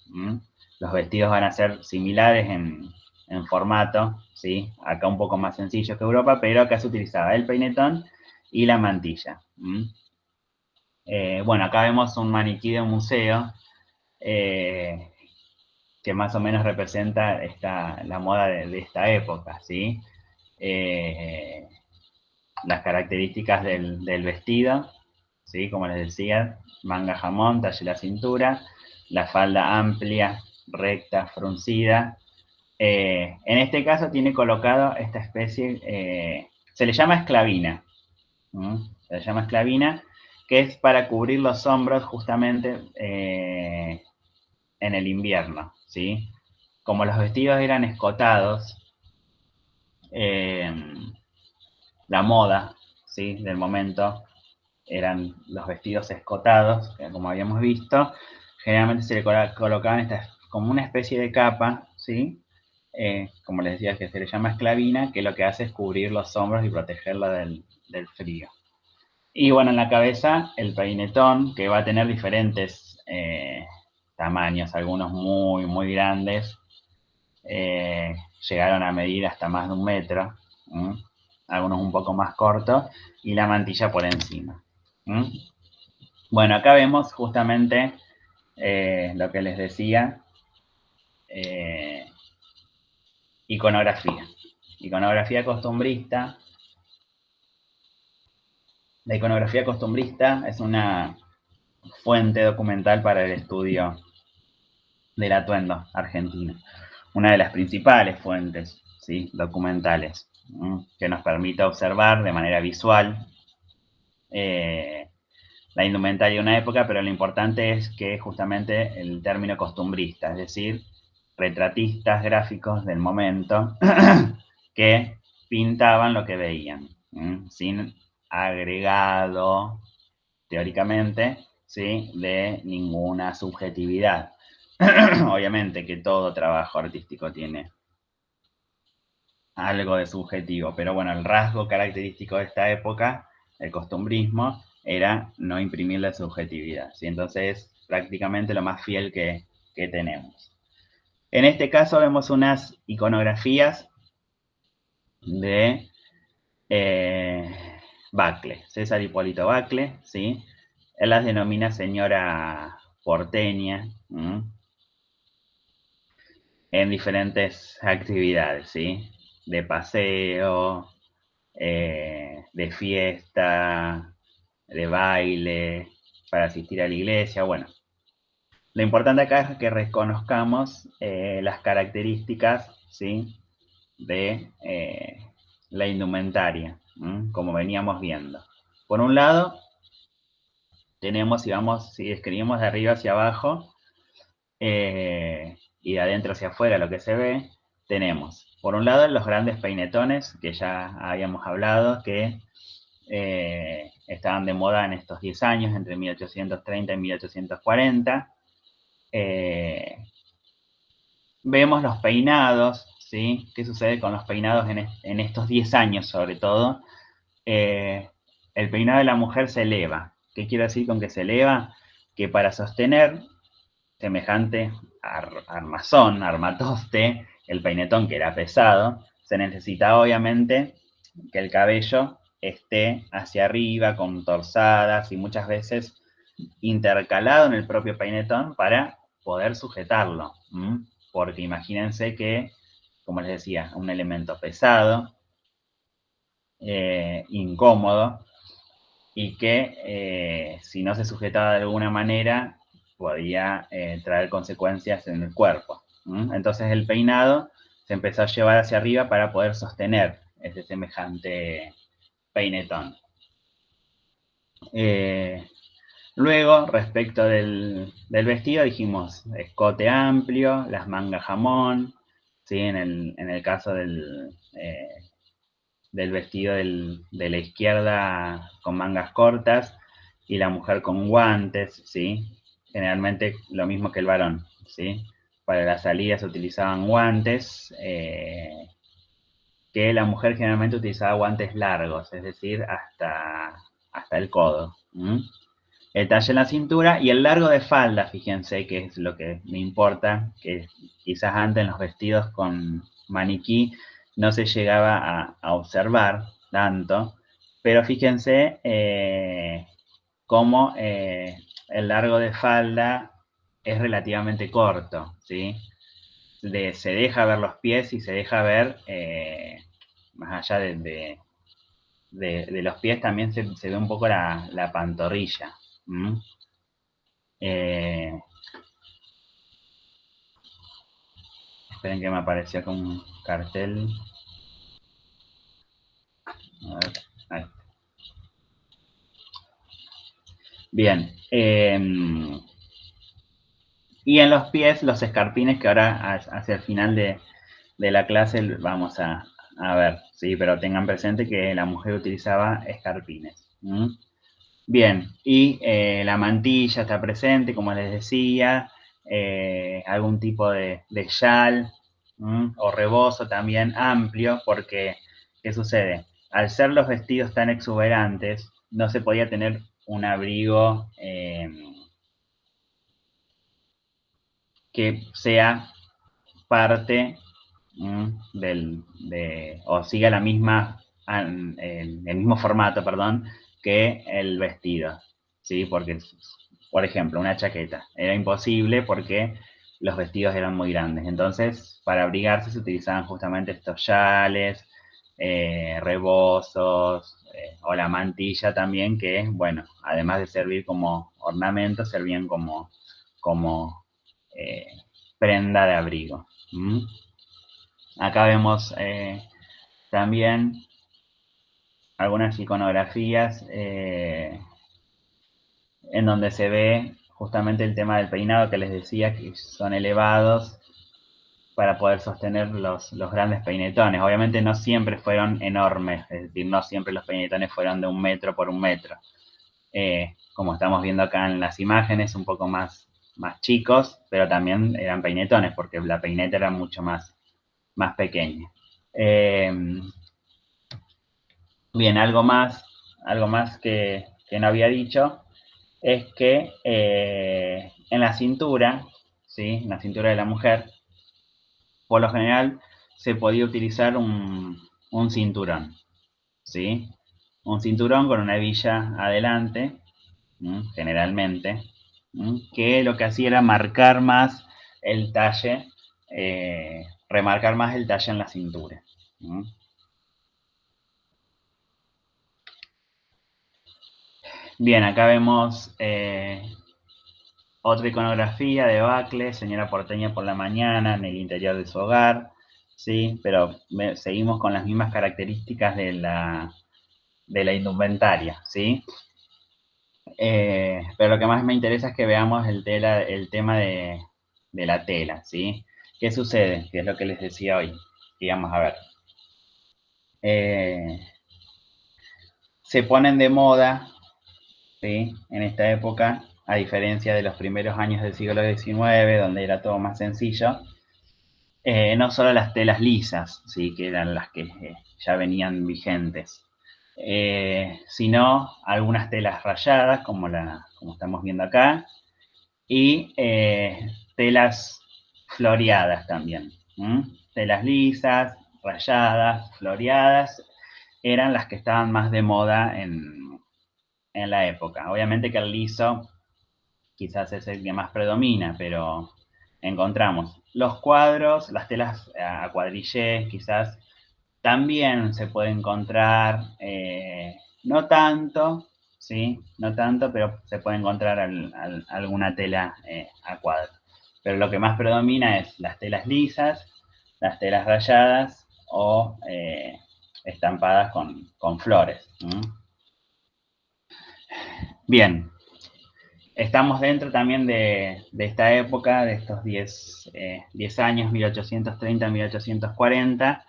los vestidos van a ser similares en formato, ¿sí? Acá un poco más sencillo que Europa, pero acá se utilizaba el peinetón y la mantilla. Bueno, acá vemos un maniquí de un museo que más o menos representa la moda de esta época, ¿sí? Las características del vestido, ¿sí? Como les decía, manga jamón, talle la cintura, la falda amplia, recta, fruncida. En este caso tiene colocado esta especie, se le llama esclavina, se le llama esclavina, que es para cubrir los hombros justamente en el invierno, ¿sí? Como los vestidos eran escotados, la moda, ¿sí? Del momento eran los vestidos escotados, como habíamos visto, generalmente se le colocaban como una especie de capa, ¿sí? Como les decía, que se le llama esclavina, que lo que hace es cubrir los hombros y protegerla del frío. Y bueno, en la cabeza el peinetón, que va a tener diferentes tamaños, algunos muy, muy grandes, llegaron a medir hasta más de 1 metro, algunos un poco más cortos, y la mantilla por encima. Bueno, acá vemos justamente lo que les decía, iconografía. Iconografía costumbrista. La iconografía costumbrista es una fuente documental para el estudio del atuendo argentino. Una de las principales fuentes, ¿sí? Documentales, que nos permite observar de manera visual la indumentaria de una época, pero lo importante es que justamente el término costumbrista, es decir, retratistas gráficos del momento que pintaban lo que veían, sin agregado, teóricamente, ¿sí? De ninguna subjetividad. Obviamente que todo trabajo artístico tiene algo de subjetivo, pero bueno, el rasgo característico de esta época, el costumbrismo, era no imprimir la subjetividad, ¿sí? Entonces es prácticamente lo más fiel que tenemos. En este caso vemos unas iconografías de Bacle, César Hipólito Bacle, ¿sí? Él las denomina señora porteña, en diferentes actividades, ¿sí? De paseo, de fiesta, de baile, para asistir a la iglesia, bueno. Lo importante acá es que reconozcamos las características, ¿sí? De la indumentaria, como veníamos viendo. Por un lado, tenemos, si escribimos de arriba hacia abajo, y de adentro hacia afuera lo que se ve, tenemos Por un lado, los grandes peinetones, que ya habíamos hablado, que estaban de moda en estos 10 años, entre 1830 y 1840. Vemos los peinados, ¿sí? ¿Qué sucede con los peinados en estos 10 años, sobre todo? El peinado de la mujer se eleva. ¿Qué quiero decir con que se eleva? Que para sostener semejante armazón, armatoste, el peinetón que era pesado, se necesitaba obviamente que el cabello esté hacia arriba, con torsadas y muchas veces intercalado en el propio peinetón para poder sujetarlo. Porque imagínense que, como les decía, un elemento pesado, incómodo, y que si no se sujetaba de alguna manera podía traer consecuencias en el cuerpo. Entonces el peinado se empezó a llevar hacia arriba para poder sostener ese semejante peinetón. Luego, respecto del vestido, dijimos escote amplio, las mangas jamón, ¿sí? En el caso del vestido de la izquierda con mangas cortas y la mujer con guantes, ¿sí? Generalmente lo mismo que el varón, ¿sí? Para las salidas se utilizaban guantes, que la mujer generalmente utilizaba guantes largos, es decir, hasta el codo. El talle en la cintura y el largo de falda, fíjense que es lo que me importa, que quizás antes en los vestidos con maniquí no se llegaba a observar tanto, pero fíjense cómo el largo de falda es relativamente corto, ¿sí? Se deja ver los pies y se deja ver, más allá de los pies, también se ve un poco la pantorrilla. Esperen que me apareció con un cartel. A ver, ahí. Bien. Y en los pies, los escarpines, que ahora hacia el final de la clase vamos a ver, ¿sí? Pero tengan presente que la mujer utilizaba escarpines. Bien, y la mantilla está presente, como les decía, algún tipo de chal o rebozo también amplio, porque, ¿qué sucede? Al ser los vestidos tan exuberantes, no se podía tener un abrigo que sea parte o siga la misma, el mismo formato, perdón, que el vestido, ¿sí? Porque, por ejemplo, una chaqueta era imposible porque los vestidos eran muy grandes. Entonces, para abrigarse se utilizaban justamente estos chales, rebozos, o la mantilla también, que, bueno, además de servir como ornamento, servían como prenda de abrigo. Acá vemos también algunas iconografías en donde se ve justamente el tema del peinado que les decía, que son elevados para poder sostener los grandes peinetones. Obviamente no siempre fueron enormes, es decir, no siempre los peinetones fueron de 1 metro por 1 metro. Como estamos viendo acá en las imágenes, un poco más chicos, pero también eran peinetones, porque la peineta era mucho más pequeña. Bien, algo más que no había dicho, es que en la cintura, ¿sí? En la cintura de la mujer, por lo general se podía utilizar un cinturón, ¿sí? Un cinturón con una hebilla adelante, generalmente, que lo que hacía era marcar más el talle, remarcar más el talle en la cintura. Bien, acá vemos otra iconografía de Bacle, señora porteña por la mañana, en el interior de su hogar, ¿sí? Pero seguimos con las mismas características de la indumentaria, ¿sí? Pero lo que más me interesa es que veamos el tema de la tela, ¿sí? ¿Qué sucede? Que es lo que les decía hoy. íbamos a ver. Se ponen de moda, ¿sí?, en esta época, a diferencia de los primeros años del siglo XIX, donde era todo más sencillo, no solo las telas lisas, ¿sí?, que eran las que ya venían vigentes, sino algunas telas rayadas, como estamos viendo acá, y telas floreadas también. Telas lisas, rayadas, floreadas, eran las que estaban más de moda en la época. Obviamente que el liso quizás es el que más predomina, pero encontramos los cuadros, las telas a cuadrillé, quizás también se puede encontrar, no tanto, ¿sí? No tanto, pero se puede encontrar alguna tela a cuadro. Pero lo que más predomina es las telas lisas, las telas rayadas o estampadas con flores. Bien, estamos dentro también de esta época, de estos 10 años, 1830-1840.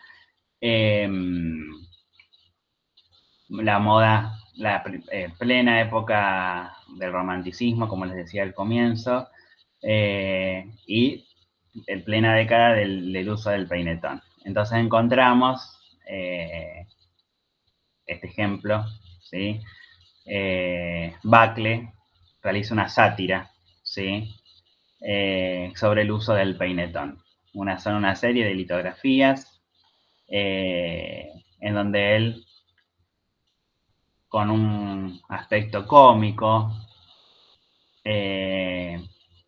La moda, la plena época del romanticismo, como les decía al comienzo, y en plena década del uso del peinetón. Entonces encontramos este ejemplo, ¿sí? Bacle realiza una sátira, ¿sí?, sobre el uso del peinetón. Son una serie de litografías en donde él, con un aspecto cómico,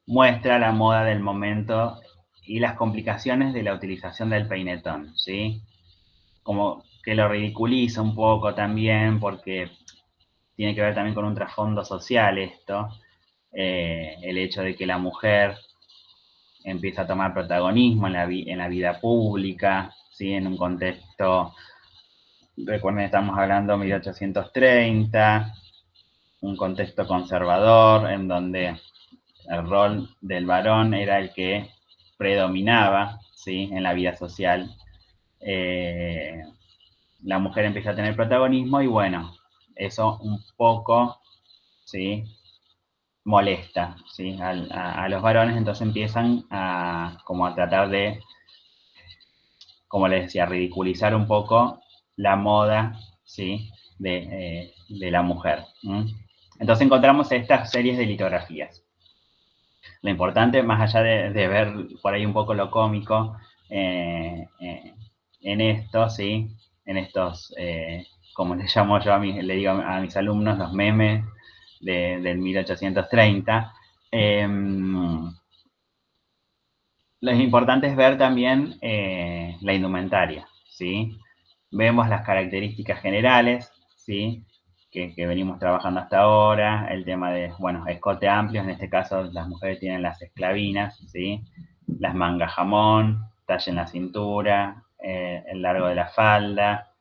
muestra la moda del momento y las complicaciones de la utilización del peinetón, ¿sí? Como que lo ridiculiza un poco también, porque tiene que ver también con un trasfondo social esto, el hecho de que la mujer empieza a tomar protagonismo en la vida pública, ¿sí?, en un contexto, recuerden, estamos hablando de 1830, un contexto conservador en donde el rol del varón era el que predominaba, ¿sí?, en la vida social. La mujer empieza a tener protagonismo y bueno, eso un poco, ¿sí?, molesta, ¿sí?, a los varones, entonces empiezan como a tratar de, como les decía, ridiculizar un poco la moda, ¿sí?, de la mujer. Entonces encontramos estas series de litografías. Lo importante, más allá de ver por ahí un poco lo cómico en esto, ¿sí?, en estos, como les llamo yo, le digo a mis alumnos, los memes del 1830, lo importante es ver también la indumentaria, ¿sí? Vemos las características generales, ¿sí?, que venimos trabajando hasta ahora, el tema de, bueno, escote amplio, en este caso las mujeres tienen las esclavinas, ¿sí?, las mangas jamón, talle en la cintura, el largo de la falda,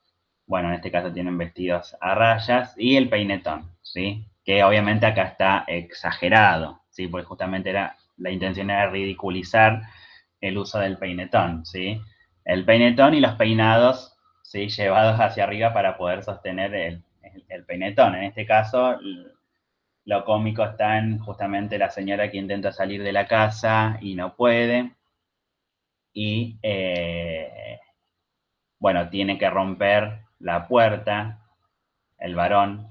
bueno, en este caso tienen vestidos a rayas, y el peinetón, ¿sí?, que obviamente acá está exagerado, ¿sí?, porque justamente la intención era ridiculizar el uso del peinetón, ¿sí? El peinetón y los peinados, ¿sí?, llevados hacia arriba para poder sostener el peinetón. En este caso, lo cómico está en justamente la señora que intenta salir de la casa y no puede. Y, bueno, tiene que romper la puerta, el varón,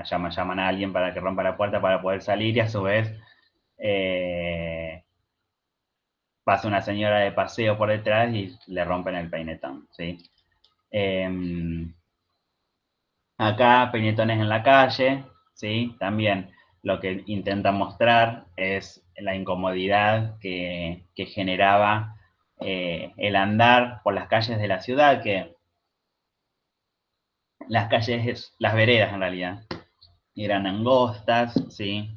llaman a alguien para que rompa la puerta para poder salir, y a su vez pasa una señora de paseo por detrás y le rompen el peinetón, ¿sí? Acá, peinetones en la calle, ¿sí? También lo que intenta mostrar es la incomodidad que generaba el andar por las calles de la ciudad, que las calles, las veredas en realidad, eran angostas, ¿sí?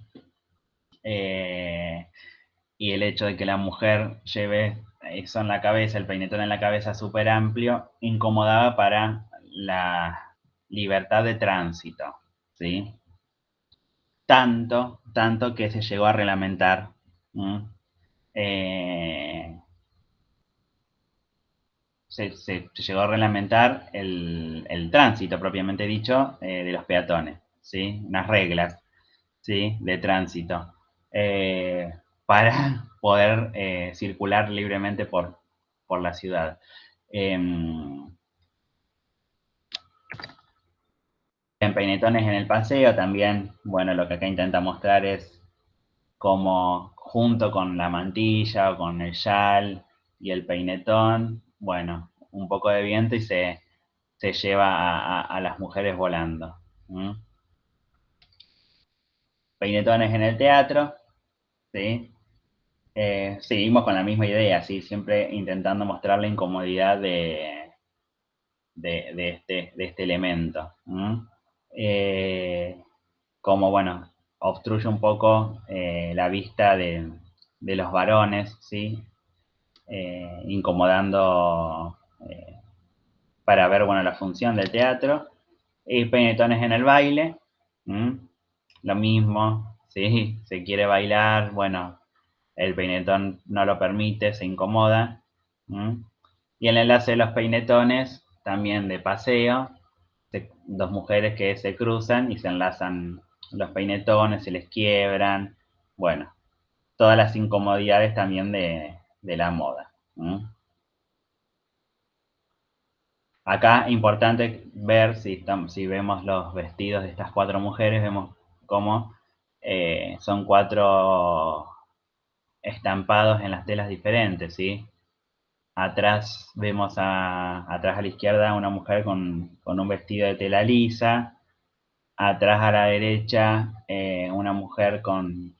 Y el hecho de que la mujer lleve eso en la cabeza, el peinetón en la cabeza súper amplio, incomodaba para la libertad de tránsito, ¿sí? Tanto que se llegó a reglamentar. se llegó a reglamentar el tránsito propiamente dicho de los peatones, ¿sí? Unas reglas, ¿sí? De tránsito para poder circular libremente por la ciudad. En peinetones en el paseo también, bueno, lo que acá intenta mostrar es cómo junto con la mantilla o con el chal y el peinetón, bueno, un poco de viento y se lleva a las mujeres volando. Peinetones en el teatro, ¿sí? Seguimos con la misma idea, ¿sí? Siempre intentando mostrar la incomodidad de este elemento. Como, bueno, obstruye un poco la vista de los varones, ¿sí? Incomodando para ver, bueno, la función del teatro. Y peinetones en el baile, lo mismo, ¿sí? Se quiere bailar, bueno, el peinetón no lo permite, se incomoda. Y el enlace de los peinetones, también de paseo, dos mujeres que se cruzan y se enlazan los peinetones, se les quiebran, bueno, todas las incomodidades también de la moda. Acá importante ver si vemos los vestidos de estas cuatro mujeres, vemos cómo son cuatro estampados en las telas diferentes, ¿sí? Atrás vemos atrás a la izquierda una mujer con un vestido de tela lisa, atrás a la derecha una mujer con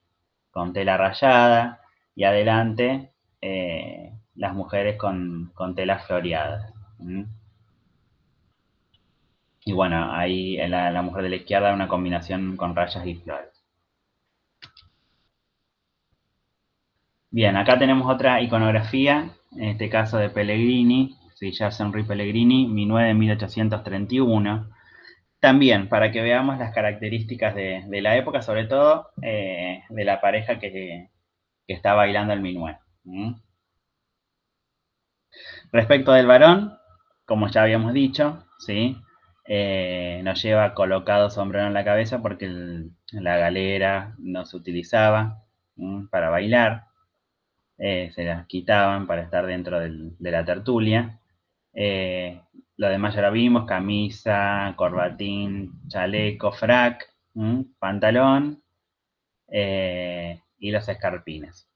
tela rayada y adelante las mujeres con telas floreadas. Y bueno, ahí la mujer de la izquierda una combinación con rayas y flores. Bien, acá tenemos otra iconografía, en este caso de Pellegrini, sí, Jacques Henri Pellegrini, 1831. También, para que veamos las características de la época, sobre todo de la pareja que está bailando el minué. Respecto del varón, como ya habíamos dicho, ¿sí? Nos lleva colocado sombrero en la cabeza porque la galera no se utilizaba para bailar, se las quitaban para estar dentro de la tertulia. Lo demás ya lo vimos, camisa, corbatín, chaleco, frac, pantalón y los escarpines.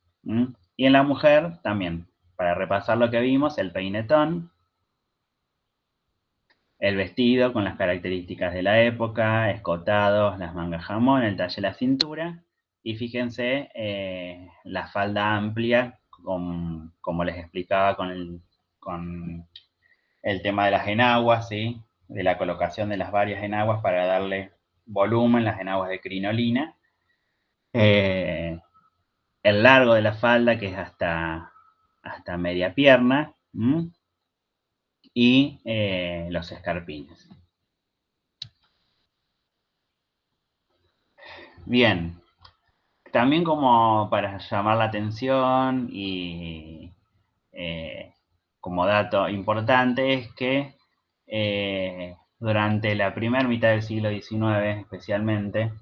Y en la mujer también, para repasar lo que vimos, el peinetón, el vestido con las características de la época, escotados, las mangas jamón, el talle de la cintura, y fíjense la falda amplia, como les explicaba con el tema de las enaguas, ¿sí? De la colocación de las varias enaguas para darle volumen, las enaguas de crinolina. El largo de la falda, que es hasta media pierna, y los escarpines. Bien, también como para llamar la atención y como dato importante es que durante la primera mitad del siglo XIX especialmente,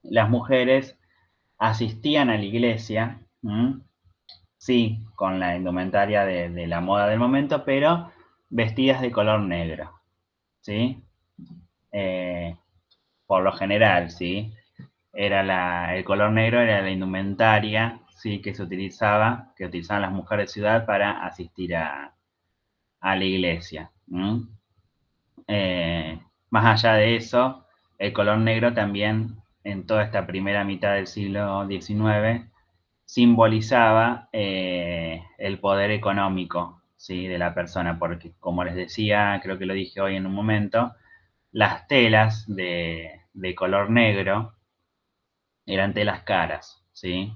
las mujeres asistían a la iglesia, sí, con la indumentaria de la moda del momento, pero vestidas de color negro, ¿sí? Por lo general, ¿sí? El color negro era la indumentaria, ¿sí? Que utilizaban las mujeres de ciudad para asistir a la iglesia. Más allá de eso, el color negro también en toda esta primera mitad del siglo XIX simbolizaba el poder económico, ¿sí? De la persona, porque como les decía, creo que lo dije hoy en un momento, las telas de color negro eran telas caras, ¿sí?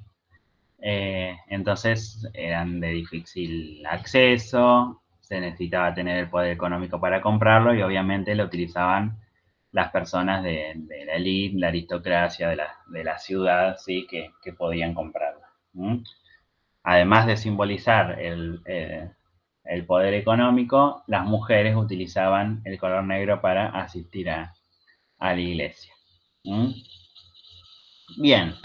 Entonces eran de difícil acceso, se necesitaba tener el poder económico para comprarlo y obviamente lo utilizaban las personas de la elite, la aristocracia de la ciudad, ¿sí? Que podían comprarlo. Además de simbolizar el poder económico, las mujeres utilizaban el color negro para asistir a la iglesia. ¿Mm? Bien.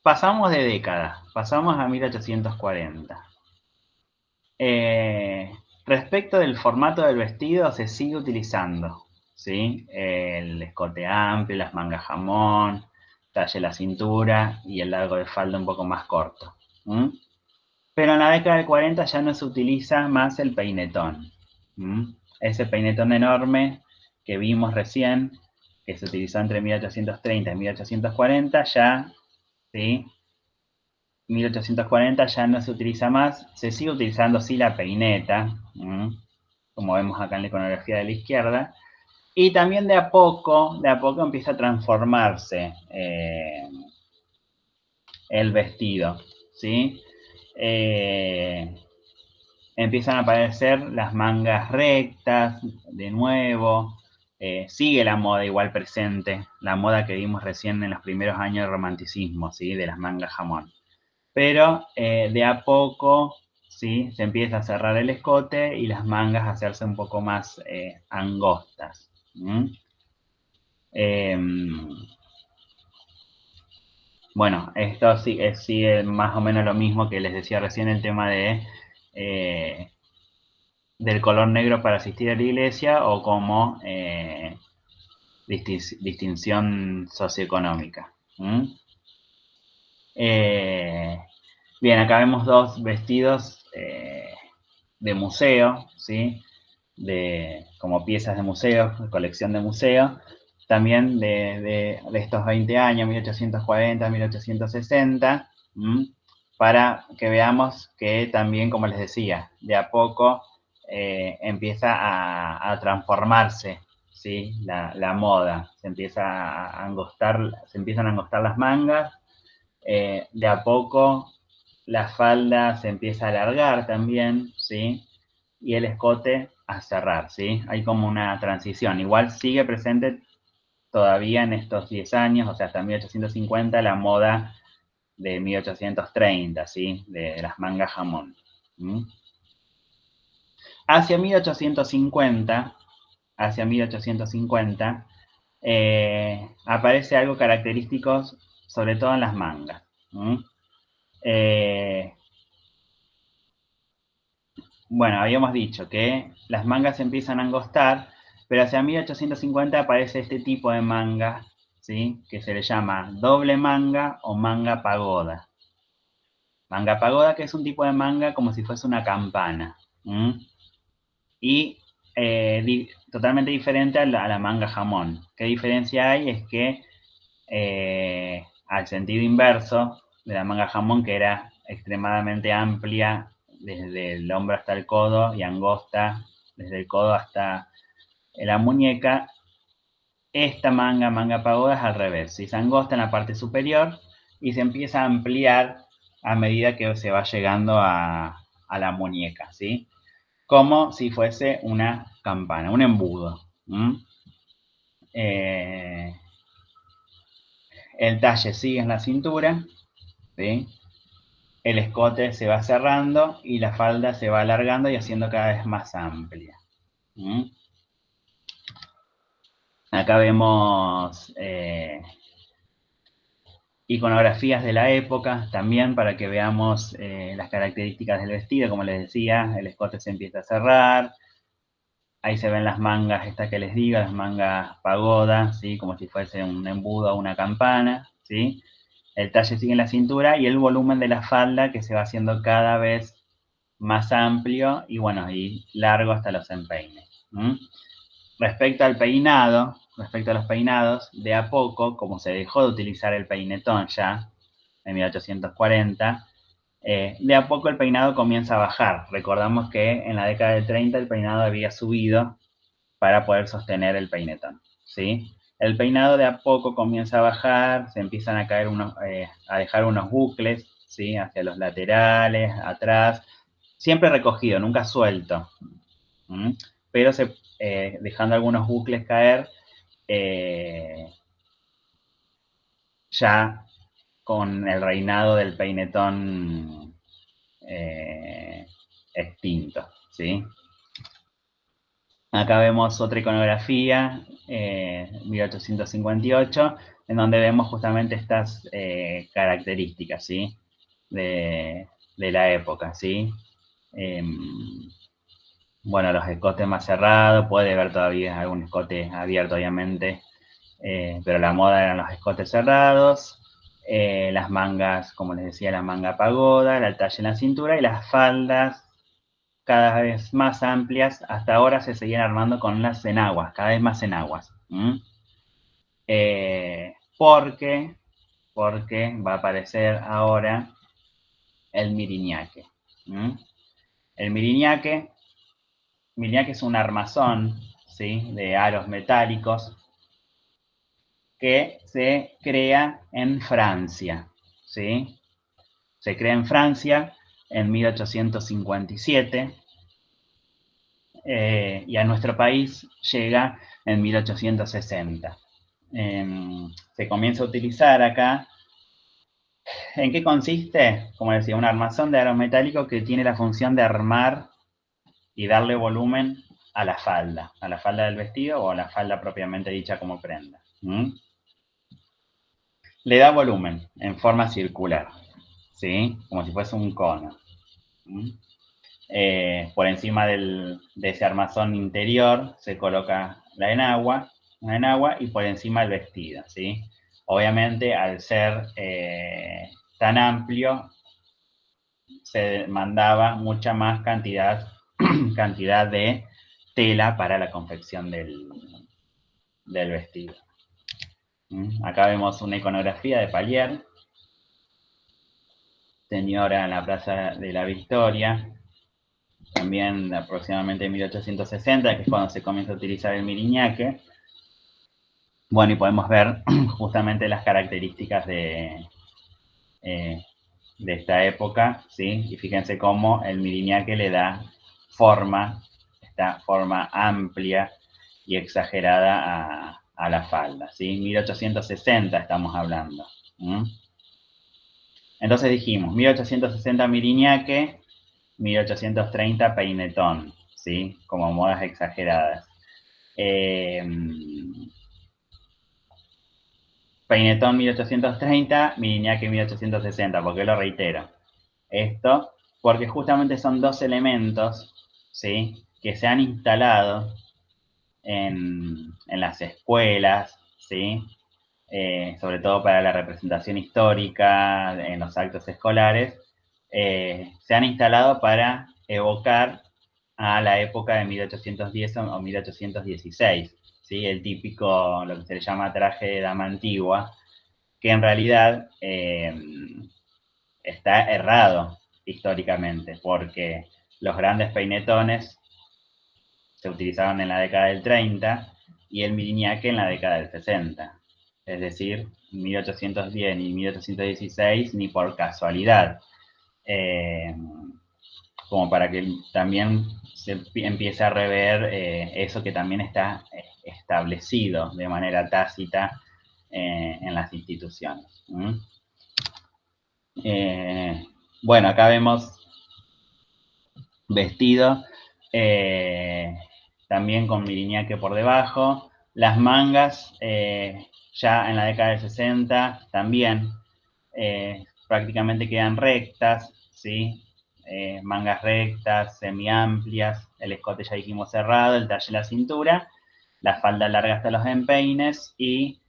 Pasamos de década, pasamos a 1840. Respecto del formato del vestido, se sigue utilizando, ¿sí? El escote amplio, las mangas jamón, talle la cintura y el largo de falda un poco más corto. ¿Mm? Pero en la década del 40 ya no se utiliza más el peinetón. ¿Mm? Ese peinetón enorme que vimos recién, que se utilizó entre 1830 y 1840, ya, ¿sí? 1840 ya no se utiliza más, se sigue utilizando sí la peineta, como vemos acá en la iconografía de la izquierda, y también de a poco empieza a transformarse el vestido, ¿sí? Empiezan a aparecer las mangas rectas de nuevo, sigue la moda igual presente, la moda que vimos recién en los primeros años del romanticismo, ¿sí? De las mangas jamón. Pero de a poco, ¿sí? Se empieza a cerrar el escote y las mangas a hacerse un poco más angostas. Bueno, esto sigue más o menos lo mismo que les decía recién, el tema de del color negro para asistir a la iglesia o como distinción socioeconómica. Bien, acá vemos dos vestidos de museo, ¿sí? Como piezas de museo, colección de museo, también de estos 20 años, 1840, 1860, para que veamos que también, como les decía, de a poco empieza a transformarse, ¿sí? La moda, se empiezan a angostar las mangas, de a poco la falda se empieza a alargar también, ¿sí? Y el escote a cerrar, ¿sí? Hay como una transición. Igual sigue presente todavía en estos 10 años, o sea, hasta 1850, la moda de 1830, ¿sí? De las mangas jamón. Hacia 1850, aparece algo característico, sobre todo en las mangas. Bueno, habíamos dicho que las mangas se empiezan a angostar, pero hacia 1850 aparece este tipo de manga, ¿sí? Que se le llama doble manga o manga pagoda. Manga pagoda, que es un tipo de manga como si fuese una campana. Y totalmente diferente a la manga jamón. ¿Qué diferencia hay? Es que al sentido inverso de la manga jamón, que era extremadamente amplia desde el hombro hasta el codo y angosta desde el codo hasta la muñeca, esta manga pagoda, es al revés. Se angosta en la parte superior y se empieza a ampliar a medida que se va llegando a la muñeca, ¿sí? Como si fuese una campana, un embudo. El talle sigue en la cintura, ¿sí? El escote se va cerrando y la falda se va alargando y haciendo cada vez más amplia. Acá vemos iconografías de la época también para que veamos las características del vestido. Como les decía, el escote se empieza a cerrar. Ahí se ven las mangas, estas que les digo, las mangas pagoda, ¿sí? Como si fuese un embudo o una campana, ¿sí? El talle sigue en la cintura y el volumen de la falda que se va haciendo cada vez más amplio y bueno, y largo hasta los empeines. Respecto a los peinados, de a poco, como se dejó de utilizar el peinetón ya, en 1840, de a poco el peinado comienza a bajar. Recordamos que en la década del 30 el peinado había subido para poder sostener el peinetón, ¿sí? El peinado de a poco comienza a bajar, se empiezan a caer a dejar unos bucles, ¿sí? Hacia los laterales, atrás, siempre recogido, nunca suelto, pero dejando algunos bucles caer, ya con el reinado del peinetón extinto, ¿sí? Acá vemos otra iconografía, 1858, en donde vemos justamente estas características, ¿sí? De la época, ¿sí? Bueno, los escotes más cerrados, puede haber todavía algún escote abierto, obviamente, pero la moda eran los escotes cerrados, las mangas, como les decía, la manga pagoda, la talla en la cintura, y las faldas cada vez más amplias. Hasta ahora se seguían armando con las enaguas, cada vez más enaguas. Porque va a aparecer ahora el miriñaque. El miriñaque es un armazón, ¿sí?, de aros metálicos que se crea en Francia, ¿sí? Se crea en Francia en 1857 y a nuestro país llega en 1860. Se comienza a utilizar acá. ¿En qué consiste? Como decía, un armazón de aros metálicos que tiene la función de armar y darle volumen a la falda del vestido o a la falda propiamente dicha como prenda. Le da volumen en forma circular, ¿sí? Como si fuese un cono. Por encima de ese armazón interior se coloca la enagua y por encima el vestido, ¿sí? Obviamente, al ser tan amplio, se demandaba mucha más cantidad de tela para la confección del vestido. Acá vemos una iconografía de Palier, señora en la Plaza de la Victoria, también aproximadamente en 1860, que es cuando se comienza a utilizar el miriñaque. Bueno, y podemos ver justamente las características de esta época, ¿sí? Y fíjense cómo el miriñaque le da esta forma amplia y exagerada a la falda, ¿sí? 1860 estamos hablando. Entonces dijimos, 1860 miriñaque, 1830 peinetón, ¿sí? Como modas exageradas. Peinetón 1830, miriñaque 1860, ¿por qué lo reitero? Esto porque justamente son dos elementos, ¿sí?, que se han instalado en las escuelas, ¿sí?, sobre todo para la representación histórica en los actos escolares, se han instalado para evocar a la época de 1810 o 1816, ¿sí? El típico, lo que se le llama traje de dama antigua, que en realidad está errado históricamente, porque los grandes peinetones se utilizaban en la década del 30 y el miriñaque en la década del 60. Es decir, 1810 y 1816 ni por casualidad. Como para que también se empiece a rever eso que también está establecido de manera tácita en las instituciones. Bueno, acá vemos vestido también con miriñaque por debajo. Las mangas ya en la década del 60 también prácticamente quedan rectas, ¿sí? Mangas rectas, semiamplias, el escote ya dijimos cerrado, el talle en la cintura, la falda larga hasta los empeines y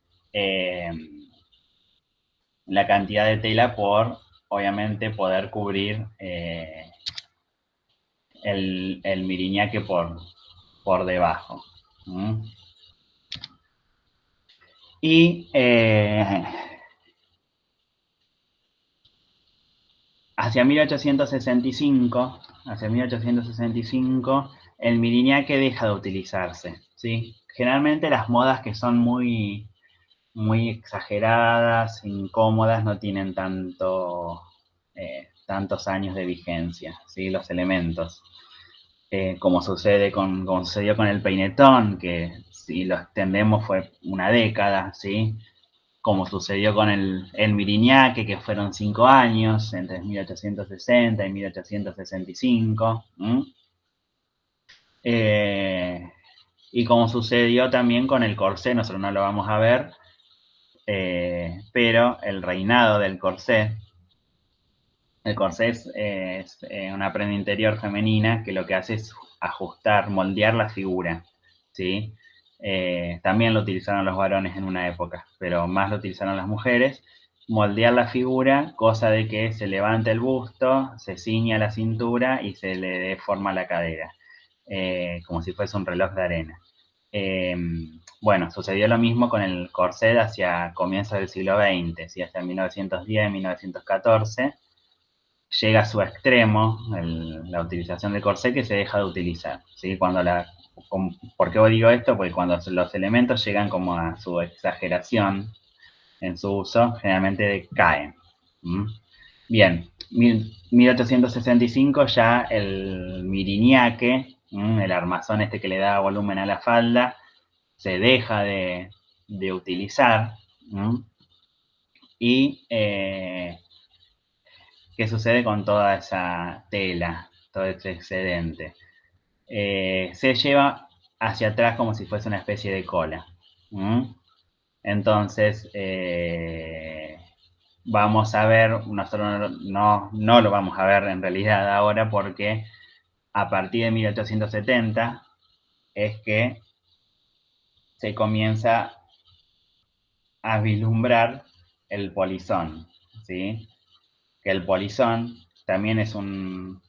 la cantidad de tela por, obviamente, poder cubrir el miriñaque por debajo. Y hacia 1865, el miriñaque deja de utilizarse, ¿sí? Generalmente las modas que son muy, muy exageradas, incómodas, no tienen tantos años de vigencia, ¿sí? Los elementos. Como sucedió con el peinetón, que si lo extendemos fue una década, ¿sí? como sucedió con el Miriñaque, que fueron 5 años, entre 1860 y 1865. Y como sucedió también con el corsé, nosotros no lo vamos a ver, pero el reinado del corsé, el corsé es una prenda interior femenina que lo que hace es ajustar, moldear la figura, ¿sí? También lo utilizaron los varones en una época, pero más lo utilizaron las mujeres. Moldear la figura, cosa de que se levante el busto, se ciña la cintura y se le dé forma a la cadera, como si fuese un reloj de arena. Bueno, sucedió lo mismo con el corset hacia comienzos del siglo XX, ¿sí? Hacia 1910, 1914, llega a su extremo la utilización del corset que se deja de utilizar, ¿sí? ¿Por qué digo esto? Porque cuando los elementos llegan como a su exageración en su uso, generalmente caen. Bien, 1865 ya el Miriñaque, el armazón este que le da volumen a la falda, se deja de utilizar. Y ¿qué sucede con toda esa tela, todo ese excedente? Se lleva hacia atrás como si fuese una especie de cola. Entonces, vamos a ver, nosotros no lo vamos a ver en realidad ahora porque a partir de 1870 es que se comienza a vislumbrar el polizón, ¿sí? Que el polizón también es una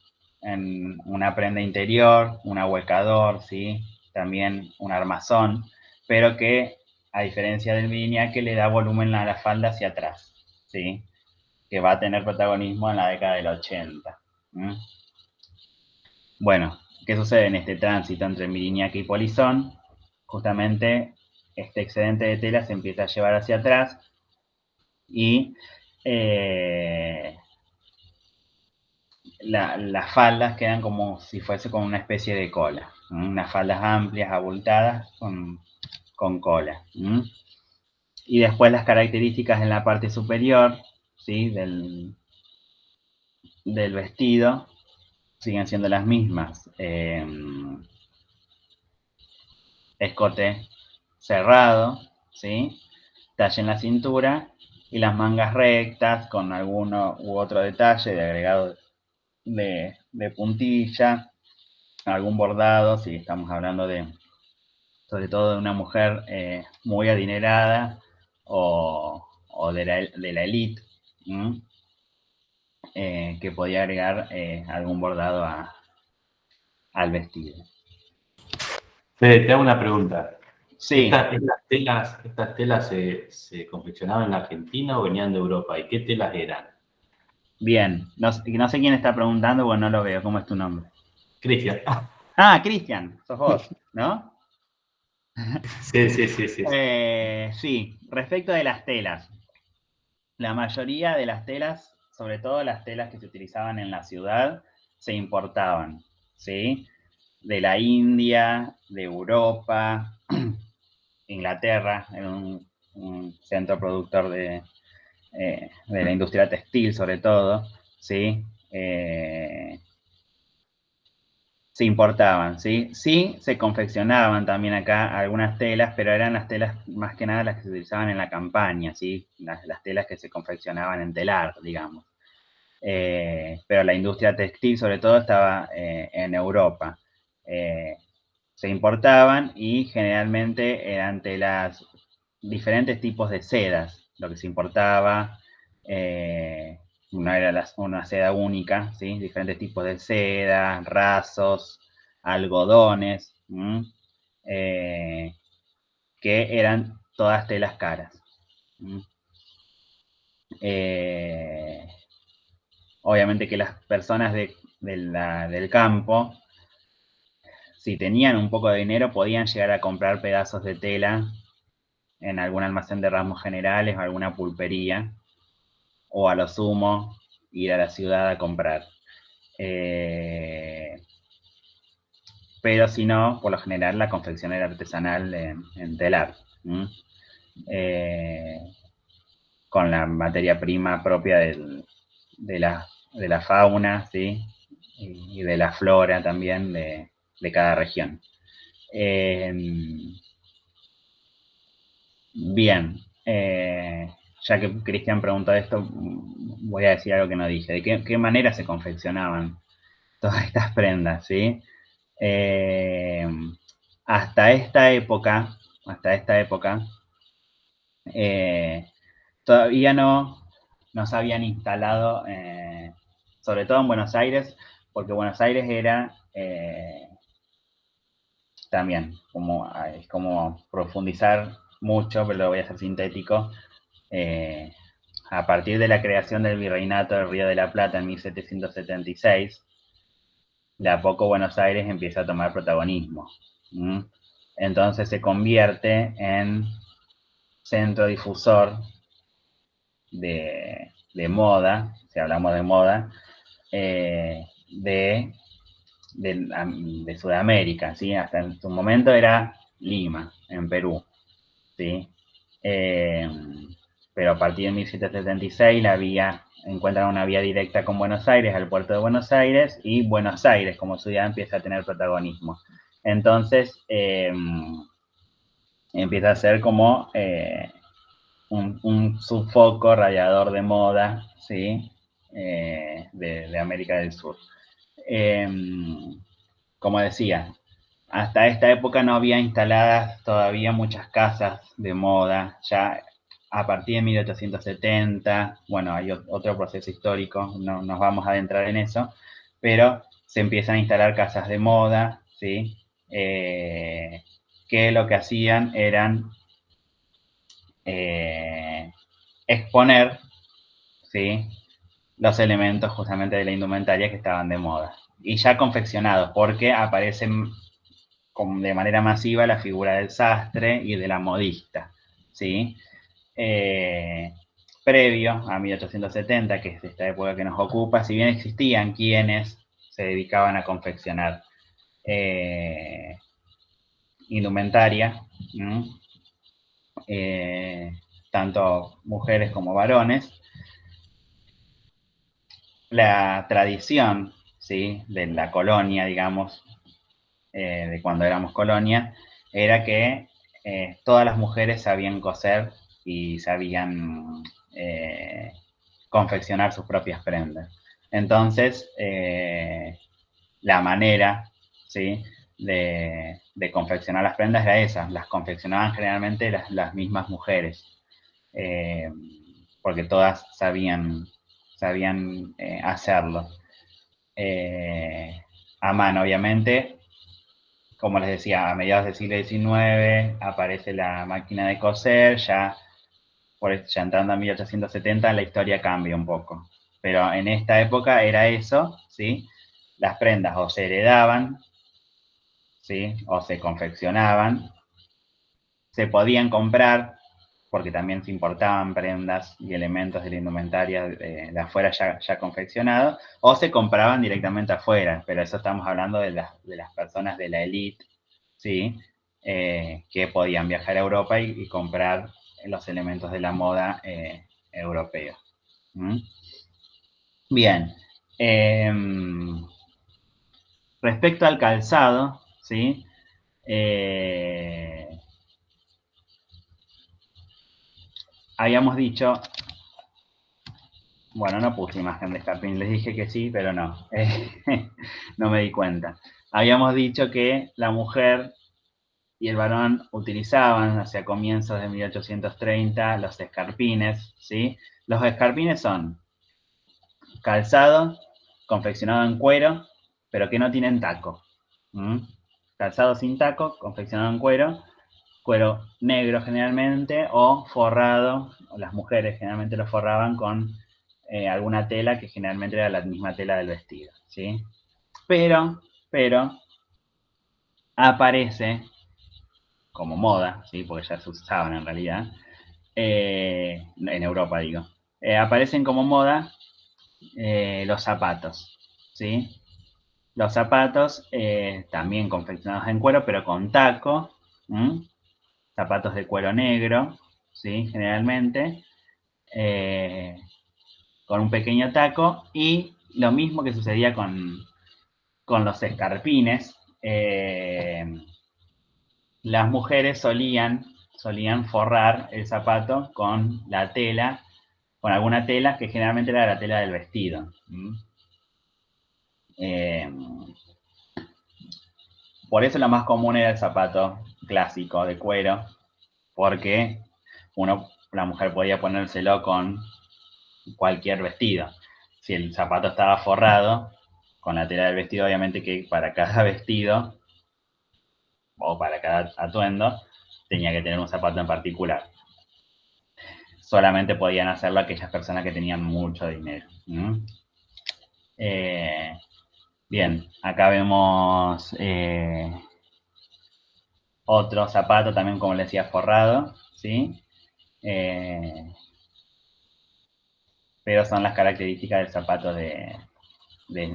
prenda interior, un ahuecador, ¿sí? También un armazón, pero que, a diferencia del Miriñaque, le da volumen a la falda hacia atrás, ¿sí? Que va a tener protagonismo en la década del 80. Bueno, ¿qué sucede en este tránsito entre Miriñaque y polizón? Justamente este excedente de tela se empieza a llevar hacia atrás y las faldas quedan como si fuese con una especie de cola. Unas faldas amplias, abultadas, con cola. Y después las características en la parte superior, ¿sí? del vestido siguen siendo las mismas. Escote cerrado, ¿sí? Talle en la cintura y las mangas rectas con alguno u otro detalle de agregado de puntilla, algún bordado, si estamos hablando sobre todo de una mujer muy adinerada o de la elite, que podía agregar algún bordado al vestido. Fede, te hago una pregunta. Sí. ¿Estas telas se confeccionaban en Argentina o venían de Europa? ¿Y qué telas eran? Bien, no sé quién está preguntando porque no lo veo. ¿Cómo es tu nombre? Cristian. Ah, Cristian, sos vos, ¿no? Sí. Sí, respecto de las telas. La mayoría de las telas, sobre todo las telas que se utilizaban en la ciudad, se importaban, ¿sí? De la India, de Europa, Inglaterra, era un centro productor de la industria textil sobre todo, ¿sí? Se importaban, ¿sí? Sí, se confeccionaban también acá algunas telas, pero eran las telas más que nada las que se utilizaban en la campaña, ¿sí? Las telas que se confeccionaban en telar, digamos. Pero la industria textil sobre todo estaba en Europa. Se importaban y generalmente eran telas, diferentes tipos de sedas, lo que se importaba. No era una seda única, ¿sí? Diferentes tipos de seda, rasos, algodones, que eran todas telas caras. Obviamente que las personas del campo, si tenían un poco de dinero, podían llegar a comprar pedazos de tela en algún almacén de ramos generales o alguna pulpería, o a lo sumo ir a la ciudad a comprar. Pero si no, por lo general la confección era artesanal en telar. con la materia prima propia de la fauna, ¿sí? Y de la flora también de cada región. Bien, ya que Cristian preguntó esto, voy a decir algo que no dije. ¿De qué manera se confeccionaban todas estas prendas, sí? Hasta esta época, todavía no se habían instalado, sobre todo en Buenos Aires, porque Buenos Aires era también, es como profundizar mucho, pero lo voy a hacer sintético. A partir de la creación del Virreinato del Río de la Plata en 1776, de a poco Buenos Aires empieza a tomar protagonismo. Entonces se convierte en centro difusor de moda, si hablamos de moda, de Sudamérica, ¿sí? Hasta en su momento era Lima, en Perú, ¿sí? Pero a partir de 1776 encuentran una vía directa con Buenos Aires, al puerto de Buenos Aires, y Buenos Aires como ciudad empieza a tener protagonismo. Entonces, empieza a ser como un subfoco radiador de moda, ¿sí? De América del Sur. Como decía, hasta esta época no había instaladas todavía muchas casas de moda, ya a partir de 1870, bueno, hay otro proceso histórico, no nos vamos a adentrar en eso, pero se empiezan a instalar casas de moda, ¿sí? Que lo que hacían eran exponer, ¿sí? Los elementos justamente de la indumentaria que estaban de moda. Y ya confeccionados, porque aparecen de manera masiva la figura del sastre y de la modista, ¿sí? Previo a 1870, que es esta época que nos ocupa, si bien existían quienes se dedicaban a confeccionar indumentaria, tanto mujeres como varones, la tradición, ¿sí? De la colonia, digamos, de cuando éramos colonia, era que todas las mujeres sabían coser y sabían confeccionar sus propias prendas. Entonces, la manera, ¿sí? de confeccionar las prendas era esa, las confeccionaban generalmente las mismas mujeres, porque todas sabían hacerlo. A mano, obviamente, como les decía, a mediados del siglo XIX aparece la máquina de coser, ya entrando a 1870 la historia cambia un poco. Pero en esta época era eso, ¿sí? Las prendas o se heredaban, ¿sí? O se confeccionaban, se podían comprar, porque también se importaban prendas y elementos de la indumentaria de afuera ya confeccionados, o se compraban directamente afuera, pero eso estamos hablando de las personas de la élite, ¿sí? Que podían viajar a Europa y comprar los elementos de la moda europea. Bien. Respecto al calzado, ¿sí? Habíamos dicho, bueno, no puse imagen de escarpín, les dije que sí, pero no, no me di cuenta. Habíamos dicho que la mujer y el varón utilizaban hacia comienzos de 1830 los escarpines, ¿sí? Los escarpines son calzado confeccionado en cuero, pero que no tienen taco. Calzado sin taco, confeccionado en cuero negro generalmente, o forrado, o las mujeres generalmente lo forraban con alguna tela que generalmente era la misma tela del vestido, ¿sí? Pero aparece como moda, ¿sí? Porque ya se usaban en realidad, en Europa digo, aparecen como moda los zapatos, ¿sí? Los zapatos también confeccionados en cuero, pero con taco, zapatos de cuero negro, ¿sí? Generalmente, con un pequeño taco, y lo mismo que sucedía con los escarpines. Las mujeres solían forrar el zapato con la tela, con alguna tela que generalmente era la tela del vestido. Por eso lo más común era el zapato clásico de cuero, porque la mujer podía ponérselo con cualquier vestido. Si el zapato estaba forrado con la tela del vestido, obviamente que para cada vestido o para cada atuendo tenía que tener un zapato en particular. Solamente podían hacerlo aquellas personas que tenían mucho dinero. Bien, acá vemos otro zapato también, como les decía, forrado, ¿sí? Pero son las características del zapato de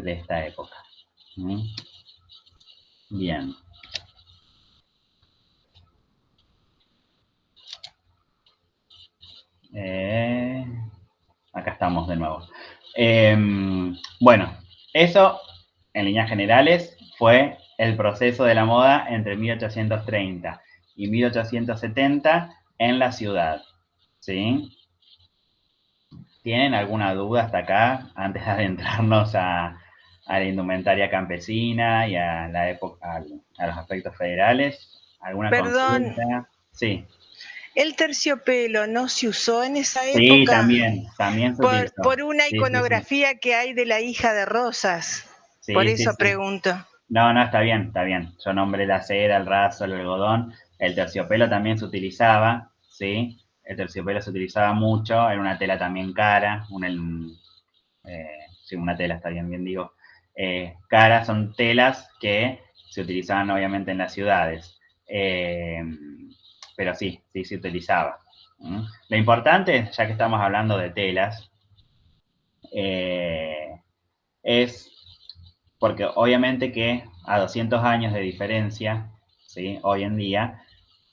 esta época. Bien. Acá estamos de nuevo. Bueno, eso en líneas generales fue el proceso de la moda entre 1830 y 1870 en la ciudad. ¿Sí? ¿Tienen alguna duda hasta acá antes de adentrarnos a la indumentaria campesina y a la época, a los aspectos federales? ¿Alguna Perdón, consulta? Sí. ¿el terciopelo no se usó en esa Sí, época? también se utilizó. Por una Sí, sí, sí. iconografía que hay de la hija de Rosas. Por Sí, sí, eso sí. pregunto. No, está bien, está bien. Yo nombré la seda, el raso, el algodón. El terciopelo también se utilizaba, ¿sí? El terciopelo se utilizaba mucho, era una tela también cara, sí, una tela, está bien digo. Cara son telas que se utilizaban obviamente en las ciudades. Pero sí se utilizaba. Lo importante, ya que estamos hablando de telas, es porque obviamente que a 200 años de diferencia, ¿sí? Hoy en día,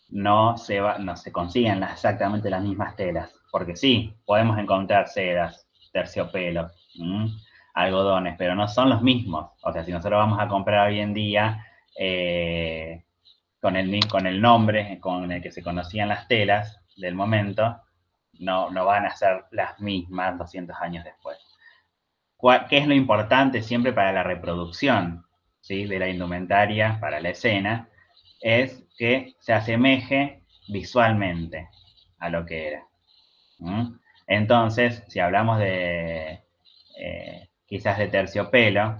no se consiguen exactamente las mismas telas, porque sí, podemos encontrar sedas, terciopelo, algodones, pero no son los mismos. O sea, si nosotros vamos a comprar hoy en día con el nombre con el que se conocían las telas del momento, no van a ser las mismas 200 años después. ¿Qué es lo importante siempre para la reproducción, ¿sí?, de la indumentaria para la escena? Es que se asemeje visualmente a lo que era. Entonces, si hablamos de quizás de terciopelo,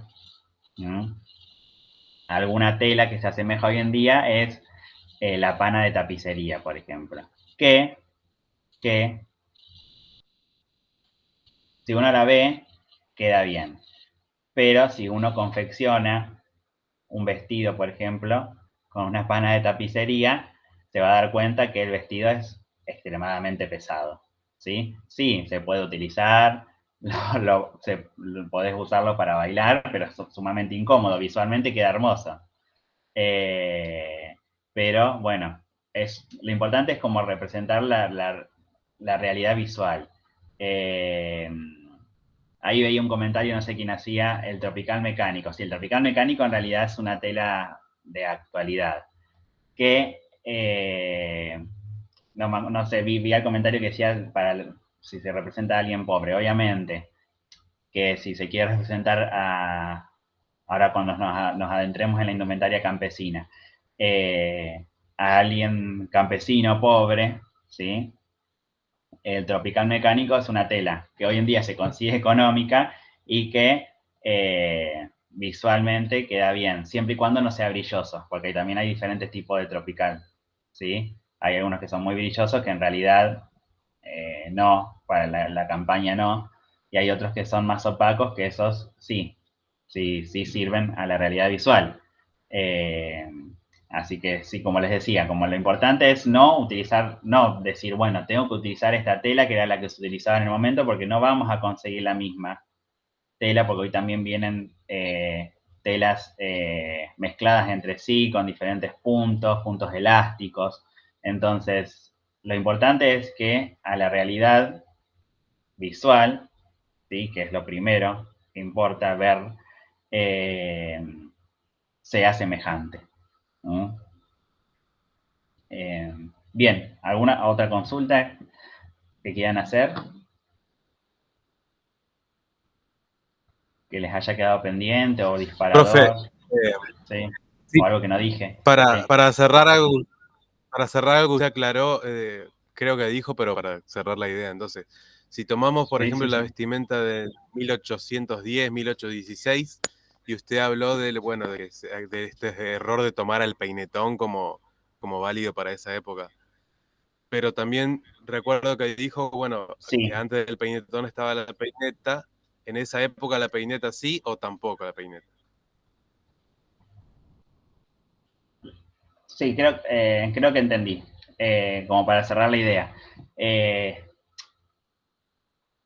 alguna tela que se asemeja hoy en día es la pana de tapicería, por ejemplo, que si uno la ve, queda bien. Pero si uno confecciona un vestido, por ejemplo, con una pana de tapicería, se va a dar cuenta que el vestido es extremadamente pesado, ¿sí? Sí, se puede utilizar, podés usarlo para bailar, pero es sumamente incómodo, visualmente queda hermoso. Pero, bueno, lo importante es como representar la realidad visual. Ahí veía un comentario, no sé quién hacía, el tropical mecánico. Sí, el tropical mecánico en realidad es una tela de actualidad. Que, no sé, vi el comentario que decía si se representa a alguien pobre. Obviamente que si se quiere representar ahora cuando nos adentremos en la indumentaria campesina, a alguien campesino pobre, ¿sí? El tropical mecánico es una tela que hoy en día se consigue económica y que visualmente queda bien, siempre y cuando no sea brilloso, porque también hay diferentes tipos de tropical, ¿sí? Hay algunos que son muy brillosos que en realidad no, para la campaña no, y hay otros que son más opacos que esos sí sirven a la realidad visual. Así que sí, como les decía, como lo importante es no decir, bueno, tengo que utilizar esta tela que era la que se utilizaba en el momento, porque no vamos a conseguir la misma tela, porque hoy también vienen telas mezcladas entre sí, con diferentes puntos elásticos. Entonces, lo importante es que a la realidad visual, ¿sí? Que es lo primero que importa ver, sea semejante, ¿no? Bien, ¿alguna otra consulta que quieran hacer? Que les haya quedado pendiente o Profe, disparador, ¿sí? sí, O algo que no dije. para, Sí. para cerrar algo que usted aclaró, creo que dijo, pero para cerrar la idea, entonces, si tomamos, por Sí, ejemplo, sí, la sí. vestimenta de 1810, 1816, y usted habló bueno, de este error de tomar al peinetón como válido para esa época. Pero también recuerdo que dijo, bueno, Sí. que antes del peinetón estaba la peineta. ¿En esa época la peineta sí o tampoco la peineta? Sí, creo que entendí. Como para cerrar la idea.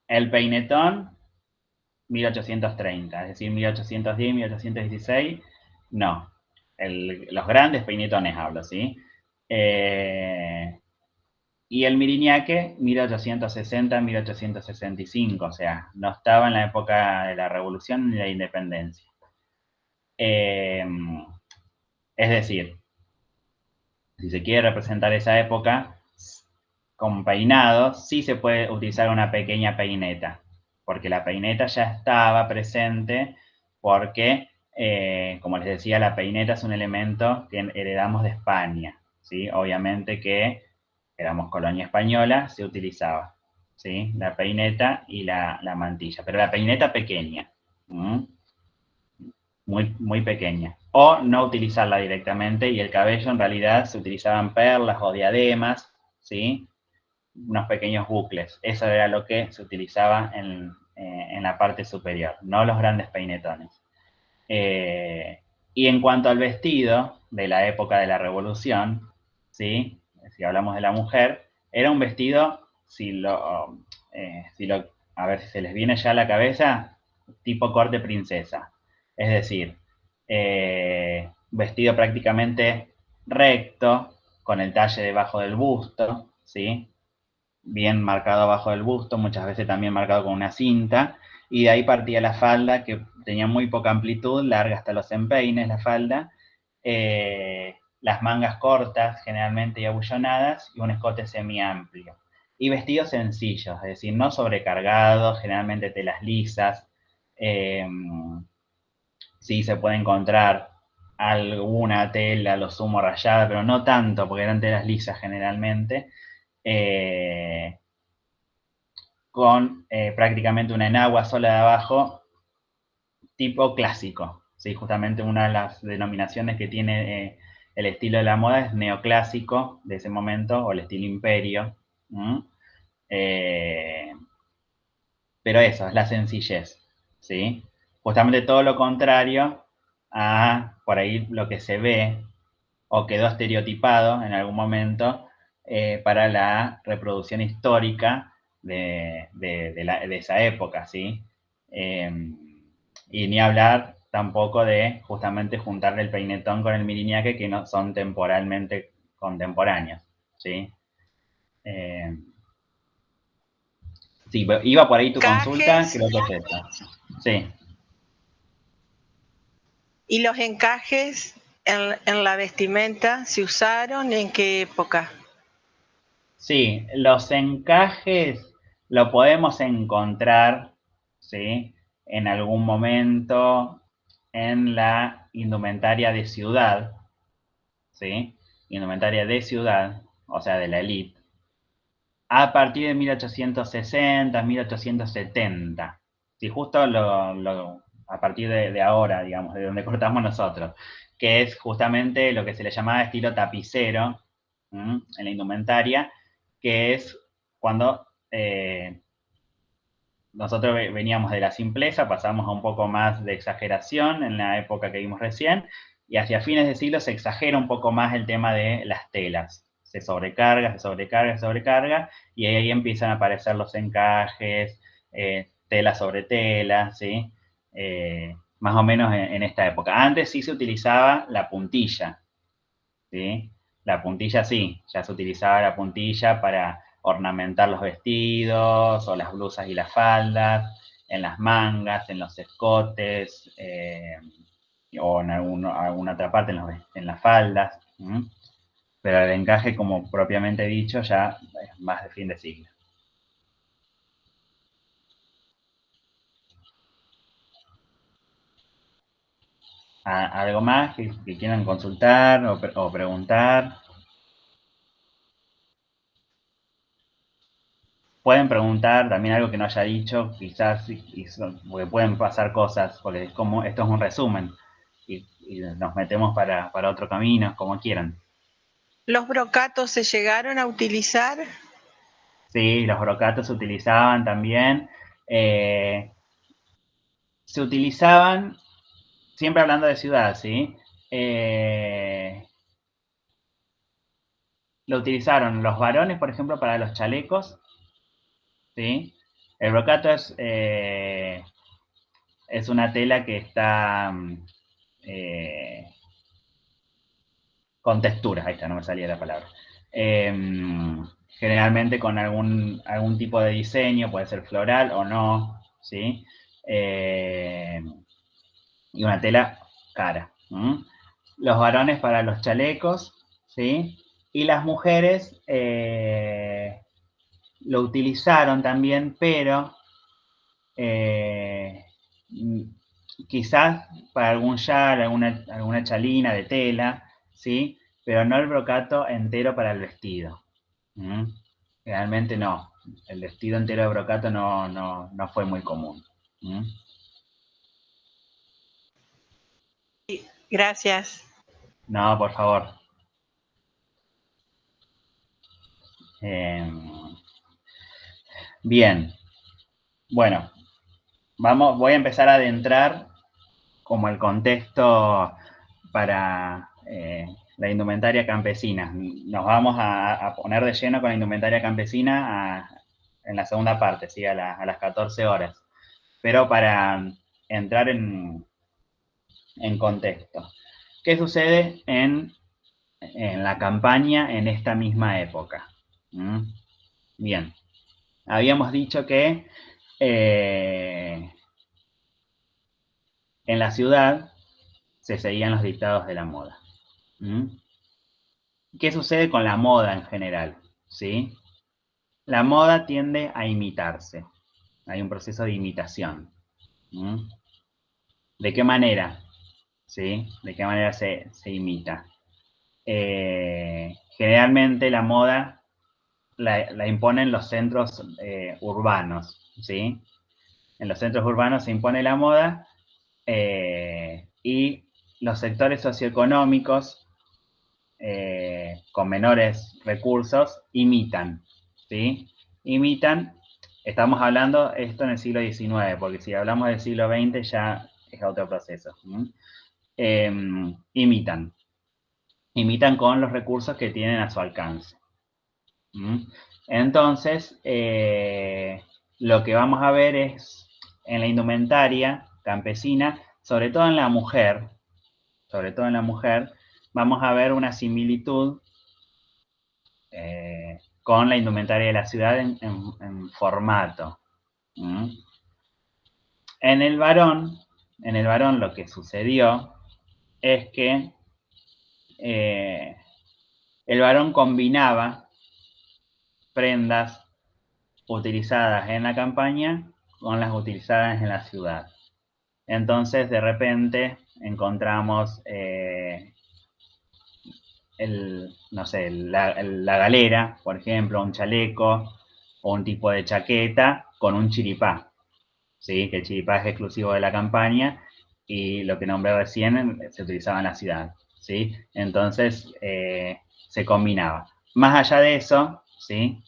El peinetón, 1830, es decir, 1810, 1816, no. Los grandes peinetones hablo, ¿sí? Y el miriñaque, 1860, 1865, o sea, no estaba en la época de la Revolución ni de la Independencia. Es decir, si se quiere representar esa época con peinados, sí se puede utilizar una pequeña peineta, porque la peineta ya estaba presente, porque, como les decía, la peineta es un elemento que heredamos de España, ¿sí? Obviamente que éramos colonia española, se utilizaba, ¿sí? La peineta y la mantilla, pero la peineta pequeña, muy, muy pequeña. O no utilizarla directamente, y el cabello en realidad se utilizaban perlas o diademas, ¿sí? Unos pequeños bucles. Eso era lo que se utilizaba en la parte superior, no los grandes peinetones. Y en cuanto al vestido de la época de la Revolución, ¿sí? Si hablamos de la mujer, era un vestido, a ver si se les viene ya a la cabeza, tipo corte princesa. Es decir, vestido prácticamente recto, con el talle debajo del busto, ¿sí? Bien marcado abajo del busto, muchas veces también marcado con una cinta, y de ahí partía la falda, que tenía muy poca amplitud, larga hasta los empeines la falda, las mangas cortas, generalmente y abullonadas, y un escote semiamplio. Y vestidos sencillos, es decir, no sobrecargados, generalmente telas lisas. Sí se puede encontrar alguna tela, lo sumo rayada, pero no tanto, porque eran telas lisas generalmente. Con prácticamente una enagua sola de abajo, tipo clásico. ¿Sí? Justamente una de las denominaciones que tiene el estilo de la moda es neoclásico de ese momento, o el estilo imperio. Pero eso, es la sencillez. ¿Sí? Justamente todo lo contrario a por ahí lo que se ve o quedó estereotipado en algún momento para la reproducción histórica de esa época, ¿sí? Y ni hablar tampoco de justamente juntarle el peinetón con el miriñaque, que no son temporalmente contemporáneos, ¿sí? Sí, iba por ahí tu consulta, Encajes creo que es esa. Sí. y los encajes en la vestimenta se usaron en qué época. Sí, los encajes lo podemos encontrar, ¿sí? En algún momento en la indumentaria de ciudad, ¿sí? Indumentaria de ciudad, o sea, de la élite, a partir de 1860, 1870. Sí, justo a partir de ahora, digamos, de donde cortamos nosotros, que es justamente lo que se le llamaba estilo tapicero en la indumentaria, que es cuando nosotros veníamos de la simpleza, pasamos a un poco más de exageración en la época que vimos recién, y hacia fines de siglo se exagera un poco más el tema de las telas. Se sobrecarga, se sobrecarga, se sobrecarga, y ahí empiezan a aparecer los encajes, tela sobre tela, ¿sí? Más o menos en esta época. Antes sí se utilizaba la puntilla, ¿sí? La puntilla sí, ya se utilizaba la puntilla para ornamentar los vestidos o las blusas y las faldas, en las mangas, en los escotes, o en alguna otra parte en las faldas. Pero el encaje, como propiamente dicho, ya es más de fin de siglo. ¿Algo más que quieran consultar o preguntar? Pueden preguntar también algo que no haya dicho, quizás, porque pueden pasar cosas, porque es como, esto es un resumen, y nos metemos para otro camino, como quieran. ¿Los brocatos se llegaron a utilizar? Sí, los brocatos se utilizaban también. Se utilizaban, siempre hablando de ciudad, ¿sí? Lo utilizaron los varones, por ejemplo, para los chalecos, ¿sí? El brocato es una tela que está con texturas, ahí está, no me salía la palabra. Generalmente con algún tipo de diseño, puede ser floral o no, ¿sí? Y una tela cara. Los varones para los chalecos, ¿sí? Y las mujeres lo utilizaron también, pero quizás para algún chal, alguna chalina de tela, ¿sí? Pero no el brocato entero para el vestido. Realmente no. El vestido entero de brocato no fue muy común. Gracias. No, por favor. Bien. Bueno, voy a empezar a adentrar como el contexto para la indumentaria campesina. Nos vamos a poner de lleno con la indumentaria campesina en la segunda parte, ¿sí? a las 14 horas. Pero para entrar en contexto. ¿Qué sucede en la campaña en esta misma época? Bien, habíamos dicho que en la ciudad se seguían los dictados de la moda. ¿Qué sucede con la moda en general? ¿Sí? La moda tiende a imitarse. Hay un proceso de imitación. ¿De qué manera? ¿Sí? ¿De qué manera se imita? Generalmente la moda la imponen los centros urbanos, ¿sí? En los centros urbanos se impone la moda y los sectores socioeconómicos con menores recursos imitan, ¿sí? Imitan, estamos hablando esto en el siglo XIX, porque si hablamos del siglo XX ya es otro proceso. Imitan con los recursos que tienen a su alcance. Entonces, lo que vamos a ver es en la indumentaria campesina, sobre todo en la mujer, vamos a ver una similitud con la indumentaria de la ciudad en formato. En el varón lo que sucedió es que el varón combinaba prendas utilizadas en la campaña con las utilizadas en la ciudad. Entonces, de repente, encontramos la galera, por ejemplo, un chaleco o un tipo de chaqueta con un chiripá, ¿sí? Que el chiripá es exclusivo de la campaña y lo que nombré recién se utilizaba en la ciudad, ¿sí? Entonces, se combinaba. Más allá de eso, ¿sí?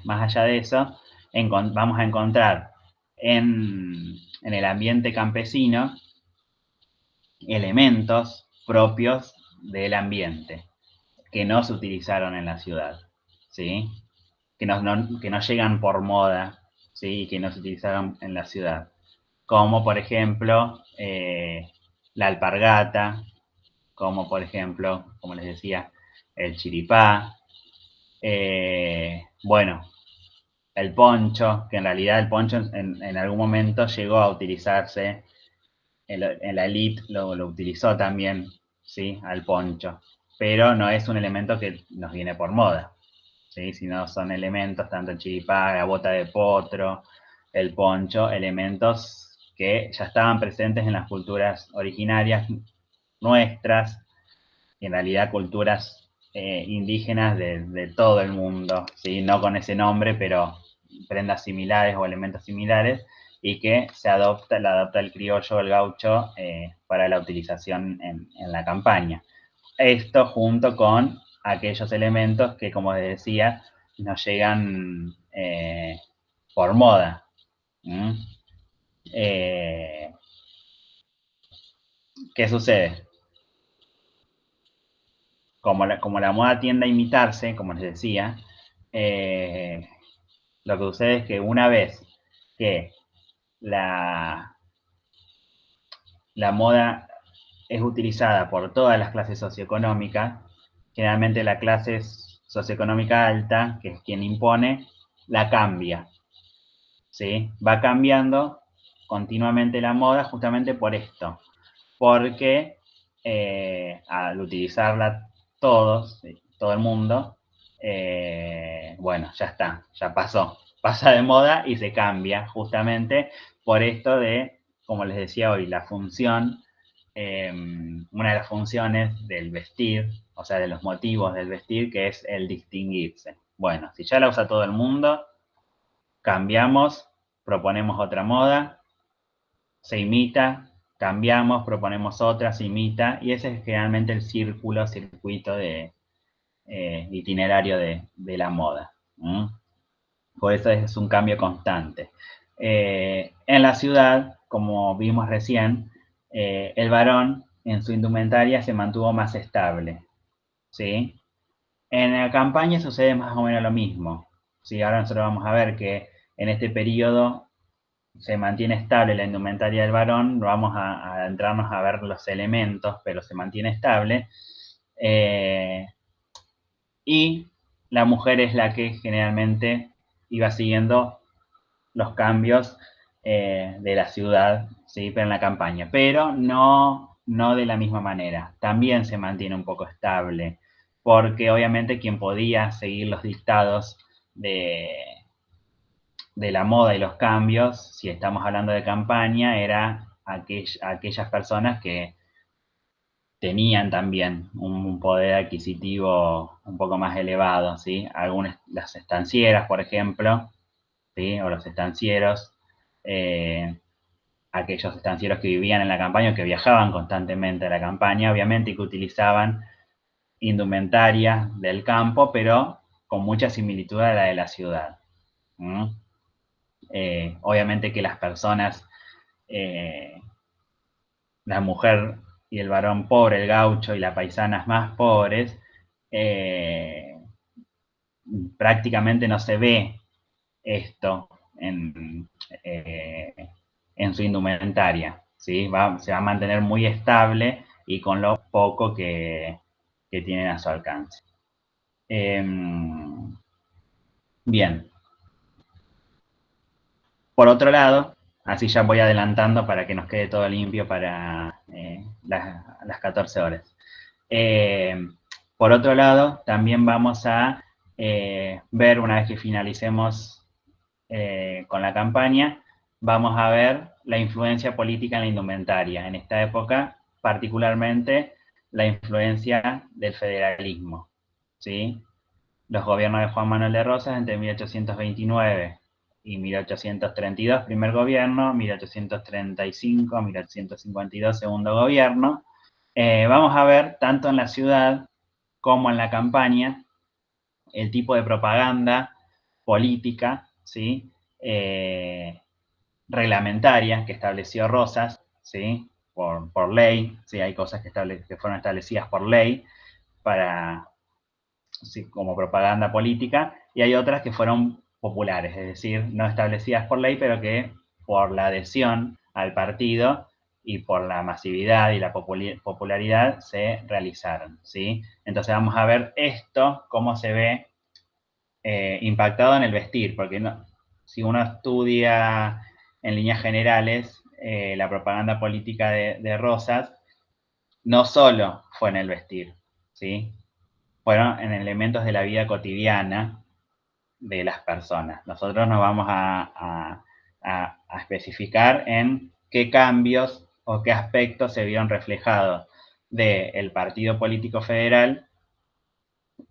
Vamos a encontrar en el ambiente campesino elementos propios del ambiente que no se utilizaron en la ciudad, ¿sí? Que no llegan por moda, ¿sí? Y que no se utilizaron en la ciudad. Como por ejemplo la alpargata, como por ejemplo, como les decía, el chiripá, Bueno, el poncho, que en realidad el poncho en algún momento llegó a utilizarse, en la élite lo utilizó también, ¿sí? Al poncho, pero no es un elemento que nos viene por moda, ¿sí? Sino son elementos, tanto el chiripá, la bota de potro, el poncho, elementos que ya estaban presentes en las culturas originarias nuestras, y en realidad culturas indígenas de todo el mundo, ¿sí? No con ese nombre, pero prendas similares o elementos similares, y que la adopta el criollo o el gaucho para la utilización en la campaña. Esto junto con aquellos elementos que, como les decía, nos llegan por moda. ¿Qué sucede? Como la moda tiende a imitarse, como les decía, lo que sucede es que una vez que la moda es utilizada por todas las clases socioeconómicas, generalmente la clase socioeconómica alta, que es quien impone, la cambia, ¿sí? Va cambiando continuamente la moda justamente por esto, porque al utilizarla todos, todo el mundo, bueno, ya está, ya pasó, pasa de moda y se cambia justamente por esto de, como les decía hoy, la función, una de las funciones del vestir, o sea, de los motivos del vestir, que es el distinguirse. Bueno, si ya la usa todo el mundo, cambiamos, proponemos otra moda, se imita, cambiamos, proponemos otra, se imita, y ese es generalmente el circuito itinerario de la moda. Por eso es un cambio constante. En la ciudad, como vimos recién, el varón en su indumentaria se mantuvo más estable, ¿sí? En la campaña sucede más o menos lo mismo, ¿sí? Ahora nosotros vamos a ver que en este periodo se mantiene estable la indumentaria del varón, vamos a entrarnos a ver los elementos, pero se mantiene estable. Y la mujer es la que generalmente iba siguiendo los cambios de la ciudad, ¿sí? Pero en la campaña, pero no de la misma manera. También se mantiene un poco estable, porque obviamente quien podía seguir los dictados de la moda y los cambios, si estamos hablando de campaña, era aquellas personas que tenían también un poder adquisitivo un poco más elevado, ¿sí? Las estancieras, por ejemplo, ¿sí? O los estancieros, aquellos estancieros que vivían en la campaña o que viajaban constantemente a la campaña, obviamente que utilizaban indumentaria del campo, pero con mucha similitud a la de la ciudad. Obviamente que las personas, la mujer y el varón pobre, el gaucho y las paisanas más pobres, prácticamente no se ve esto en su indumentaria, ¿sí? Se va a mantener muy estable y con lo poco que tienen a su alcance. Bien. Por otro lado, así ya voy adelantando para que nos quede todo limpio para las 14 horas. Por otro lado, también vamos a ver, una vez que finalicemos con la campaña, vamos a ver la influencia política en la indumentaria. En esta época, particularmente, la influencia del federalismo, ¿sí? Los gobiernos de Juan Manuel de Rosas entre 1829 y 1832, primer gobierno, 1835 a 1852, segundo gobierno. Vamos a ver, tanto en la ciudad como en la campaña, el tipo de propaganda política, ¿sí? Reglamentaria que estableció Rosas, ¿sí? Por ley, ¿sí? Hay cosas que fueron establecidas por ley ¿sí? Como propaganda política, y hay otras que fueron populares, es decir, no establecidas por ley, pero que por la adhesión al partido y por la masividad y la popularidad se realizaron, ¿sí? Entonces vamos a ver esto, cómo se ve impactado en el vestir, porque si uno estudia en líneas generales la propaganda política de Rosas, no solo fue en el vestir, ¿sí? Fueron en elementos de la vida cotidiana de las personas. Nosotros nos vamos a especificar en qué cambios o qué aspectos se vieron reflejados del partido político federal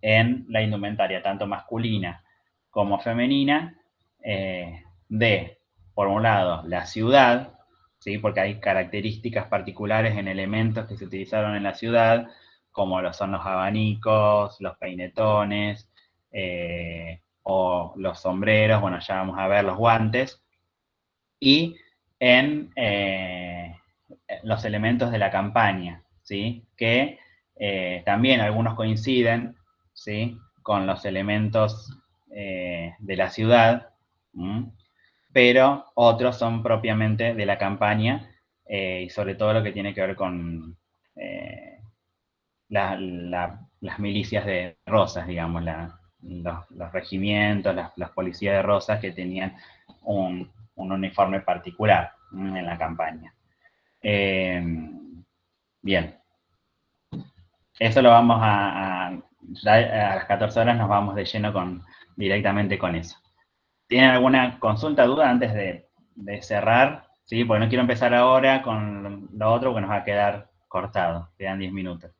en la indumentaria, tanto masculina como femenina, por un lado, la ciudad, ¿sí? Porque hay características particulares en elementos que se utilizaron en la ciudad, como lo son los abanicos, los peinetones, o los sombreros, bueno, ya vamos a ver los guantes, y en los elementos de la campaña, ¿sí? Que también algunos coinciden, ¿sí? Con los elementos de la ciudad, pero otros son propiamente de la campaña, y sobre todo lo que tiene que ver con las milicias de Rosas, digamos, los regimientos, las policías de Rosas que tenían un uniforme particular en la campaña. Bien. Eso lo vamos ya a las 14 horas nos vamos de lleno directamente con eso. ¿Tienen alguna consulta, duda antes de cerrar? ¿Sí? Porque no quiero empezar ahora con lo otro porque nos va a quedar cortado. Quedan 10 minutos.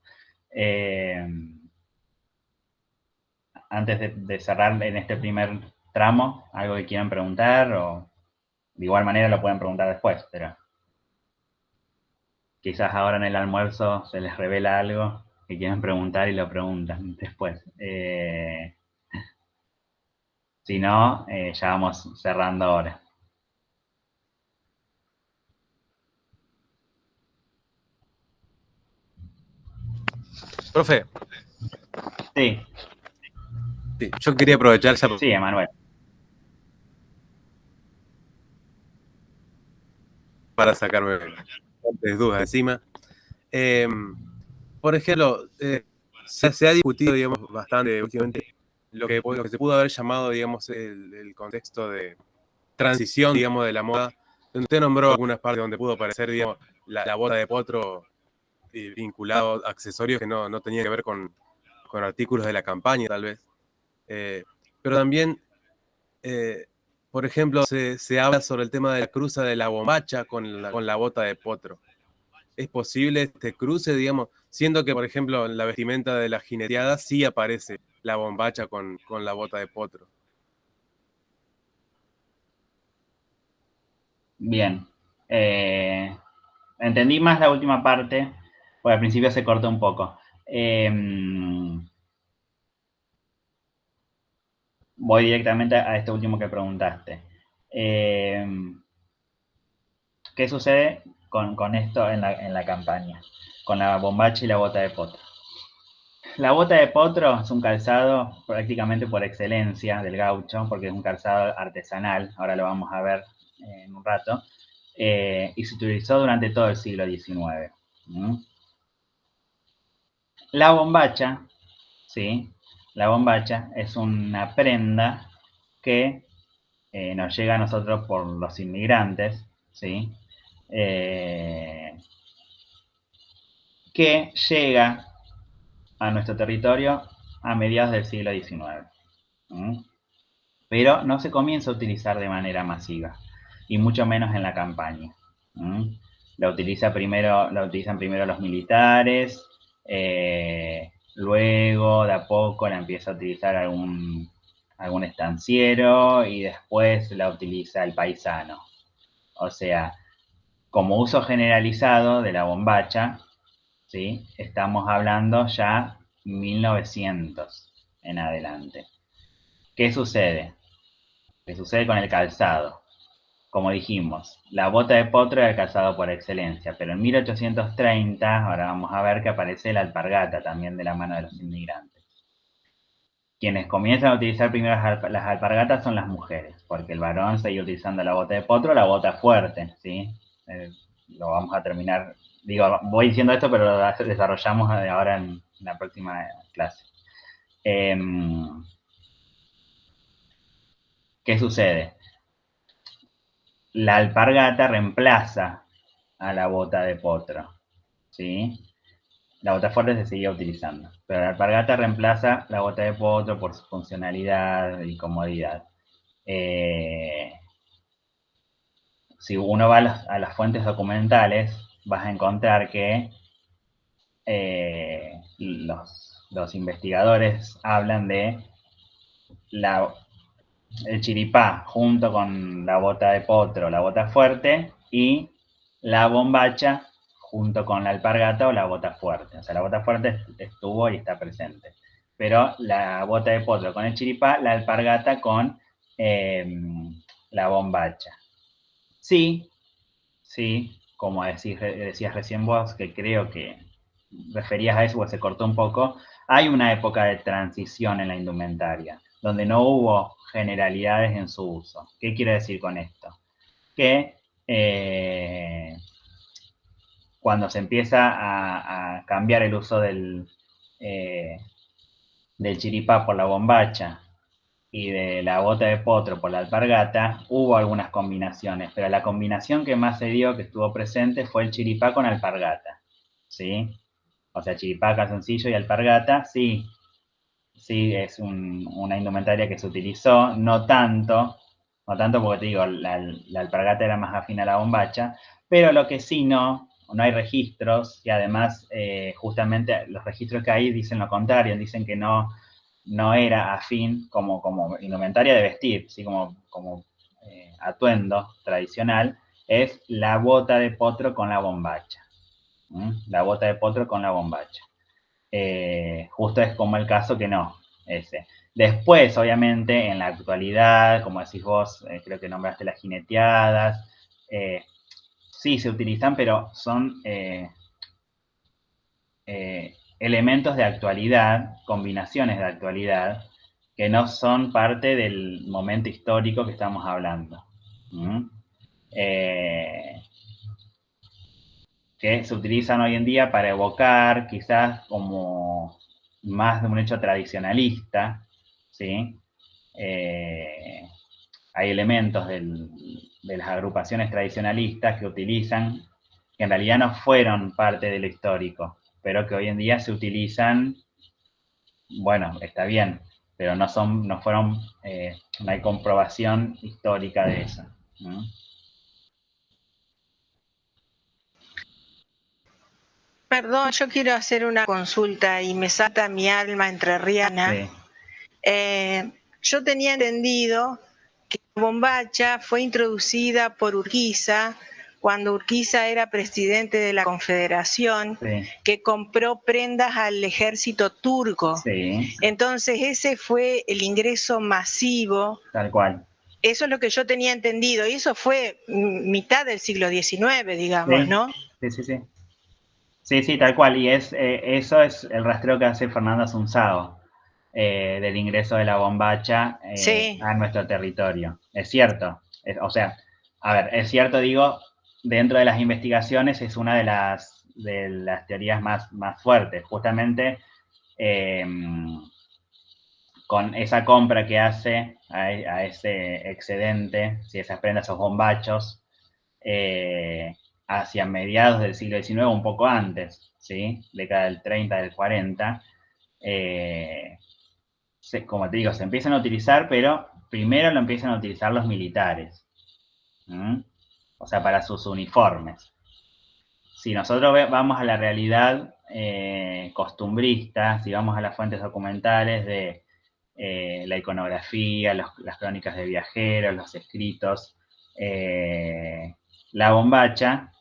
Antes de cerrar en este primer tramo, ¿algo que quieran preguntar? O de igual manera lo pueden preguntar después, pero quizás ahora en el almuerzo se les revela algo que quieran preguntar y lo preguntan después. Si no, ya vamos cerrando ahora. Profe, Sí, sí, yo quería aprovechar ya sí, Emanuel. para sacarme dudas encima. Por ejemplo, se ha discutido, digamos, bastante últimamente lo que se pudo haber llamado, digamos, el contexto de transición, digamos, de la moda. Usted nombró algunas partes donde pudo aparecer, digamos, la bota de potro vinculado a accesorios que no tenían que ver con artículos de la campaña, tal vez. Pero también, por ejemplo, se habla sobre el tema de la cruza de la bombacha con la bota de potro. ¿Es posible este cruce, digamos, siendo que, por ejemplo, en la vestimenta de la jineteada sí aparece la bombacha con la bota de potro? Bien. Entendí más la última parte, porque al principio se cortó un poco. Voy directamente a este último que preguntaste. ¿Qué sucede con esto en la campaña? Con la bombacha y la bota de potro. La bota de potro es un calzado prácticamente por excelencia del gaucho, porque es un calzado artesanal, ahora lo vamos a ver en un rato, y se utilizó durante todo el siglo XIX. La bombacha, ¿sí? La bombacha es una prenda que nos llega a nosotros por los inmigrantes, ¿sí? Que llega a nuestro territorio a mediados del siglo XIX. Pero no se comienza a utilizar de manera masiva, y mucho menos en la campaña. La utilizan primero los militares, luego de a poco la empieza a utilizar algún estanciero y después la utiliza el paisano. O sea, como uso generalizado de la bombacha, ¿sí? Estamos hablando ya 1900 en adelante. ¿Qué sucede? ¿Qué sucede con el calzado? Como dijimos, la bota de potro era el calzado por excelencia, pero en 1830, ahora vamos a ver que aparece la alpargata también de la mano de los inmigrantes. Quienes comienzan a utilizar primero las alpargatas son las mujeres, porque el varón sigue utilizando la bota de potro, la bota fuerte, ¿sí? Lo vamos a terminar, digo, voy diciendo esto, pero lo desarrollamos ahora en la próxima clase. ¿Qué sucede? La alpargata reemplaza a la bota de potro, ¿sí? La bota fuerte se seguía utilizando, pero la alpargata reemplaza la bota de potro por su funcionalidad y comodidad. Si uno va a las fuentes documentales, vas a encontrar que los investigadores hablan de el chiripá junto con la bota de potro, la bota fuerte, y la bombacha junto con la alpargata o la bota fuerte. O sea, la bota fuerte estuvo y está presente. Pero la bota de potro con el chiripá, la alpargata con la bombacha. Sí, como decías recién vos, que creo que referías a eso, pues se cortó un poco, hay una época de transición en la indumentaria, donde no hubo generalidades en su uso. ¿Qué quiero decir con esto? Que cuando se empieza a cambiar el uso del chiripá por la bombacha y de la bota de potro por la alpargata, hubo algunas combinaciones, pero la combinación que más se dio, que estuvo presente, fue el chiripá con alpargata, ¿sí? O sea, chiripá, calzoncillo y alpargata, sí, es una indumentaria que se utilizó, no tanto porque te digo, la alpargata era más afín a la bombacha, pero lo que sí no hay registros, y además justamente los registros que hay dicen lo contrario, dicen que no era afín como indumentaria de vestir, ¿sí? como atuendo tradicional, es la bota de potro con la bombacha. La bota de potro con la bombacha. Justo es como el caso que no, ese. Después, obviamente, en la actualidad, como decís vos, creo que nombraste las jineteadas, sí se utilizan, pero son elementos de actualidad, combinaciones de actualidad, que no son parte del momento histórico que estamos hablando. Que se utilizan hoy en día para evocar quizás como más de un hecho tradicionalista, ¿sí? Hay elementos de las agrupaciones tradicionalistas que utilizan, que en realidad no fueron parte de lo histórico, pero que hoy en día se utilizan, bueno, está bien, pero no hay comprobación histórica de eso. Perdón, yo quiero hacer una consulta y me salta mi alma entrerriana. Sí. Yo tenía entendido que la bombacha fue introducida por Urquiza cuando Urquiza era presidente de la Confederación, Sí. que compró prendas al ejército turco. Sí. Entonces ese fue el ingreso masivo. Tal cual. Eso es lo que yo tenía entendido, y eso fue mitad del siglo XIX, digamos, Sí. ¿no? Sí. Sí, tal cual. Y eso es el rastreo que hace Fernando Asunzao del ingreso de la bombacha Sí. a nuestro territorio. Es cierto. Es cierto, digo, dentro de las investigaciones es una de las teorías más fuertes. Justamente con esa compra que hace a ese excedente, si esas prendas, esos bombachos, hacia mediados del siglo XIX, un poco antes, ¿sí? Década del 30, del 40, como te digo, se empiezan a utilizar, pero primero lo empiezan a utilizar los militares, o sea, para sus uniformes. Si nosotros vamos a la realidad costumbrista, si vamos a las fuentes documentales de la iconografía, las crónicas de viajeros, los escritos, la bombacha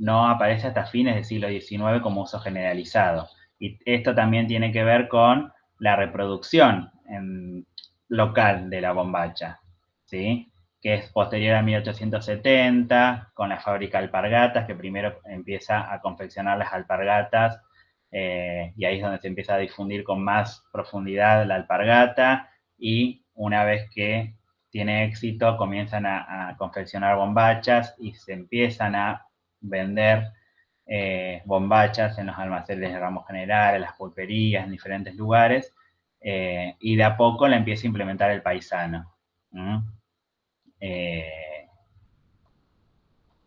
no aparece hasta fines del siglo XIX como uso generalizado. Y esto también tiene que ver con la reproducción local de la bombacha, ¿sí? Que es posterior a 1870, con la fábrica Alpargatas, que primero empieza a confeccionar las alpargatas, y ahí es donde se empieza a difundir con más profundidad la alpargata, y una vez que tiene éxito, comienzan a confeccionar bombachas y se empiezan a vender bombachas en los almacenes de ramos generales, en las pulperías, en diferentes lugares, y de a poco la empieza a implementar el paisano.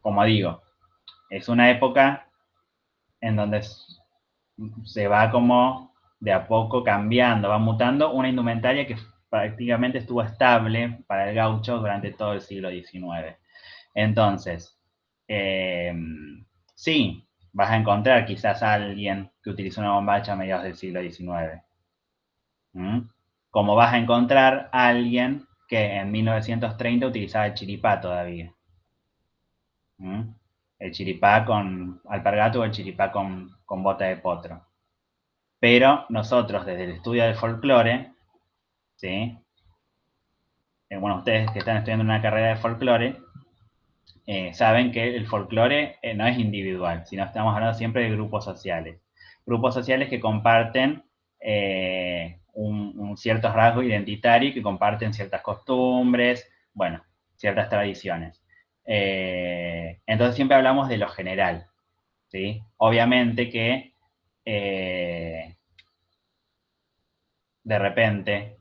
como digo, es una época en donde se va como de a poco cambiando, va mutando una indumentaria que prácticamente estuvo estable para el gaucho durante todo el siglo XIX. Entonces, sí, vas a encontrar quizás a alguien que utilizó una bombacha a mediados del siglo XIX. Como vas a encontrar a alguien que en 1930 utilizaba el chiripá todavía. El chiripá con alpargato o el chiripá con bota de potro. Pero nosotros, desde el estudio del folclore, ¿sí? Bueno, ustedes que están estudiando una carrera de folclore, saben que el folclore no es individual, sino estamos hablando siempre de grupos sociales. Grupos sociales que comparten un cierto rasgo identitario y que comparten ciertas costumbres, bueno, ciertas tradiciones. Entonces siempre hablamos de lo general, ¿sí? Obviamente que de repente,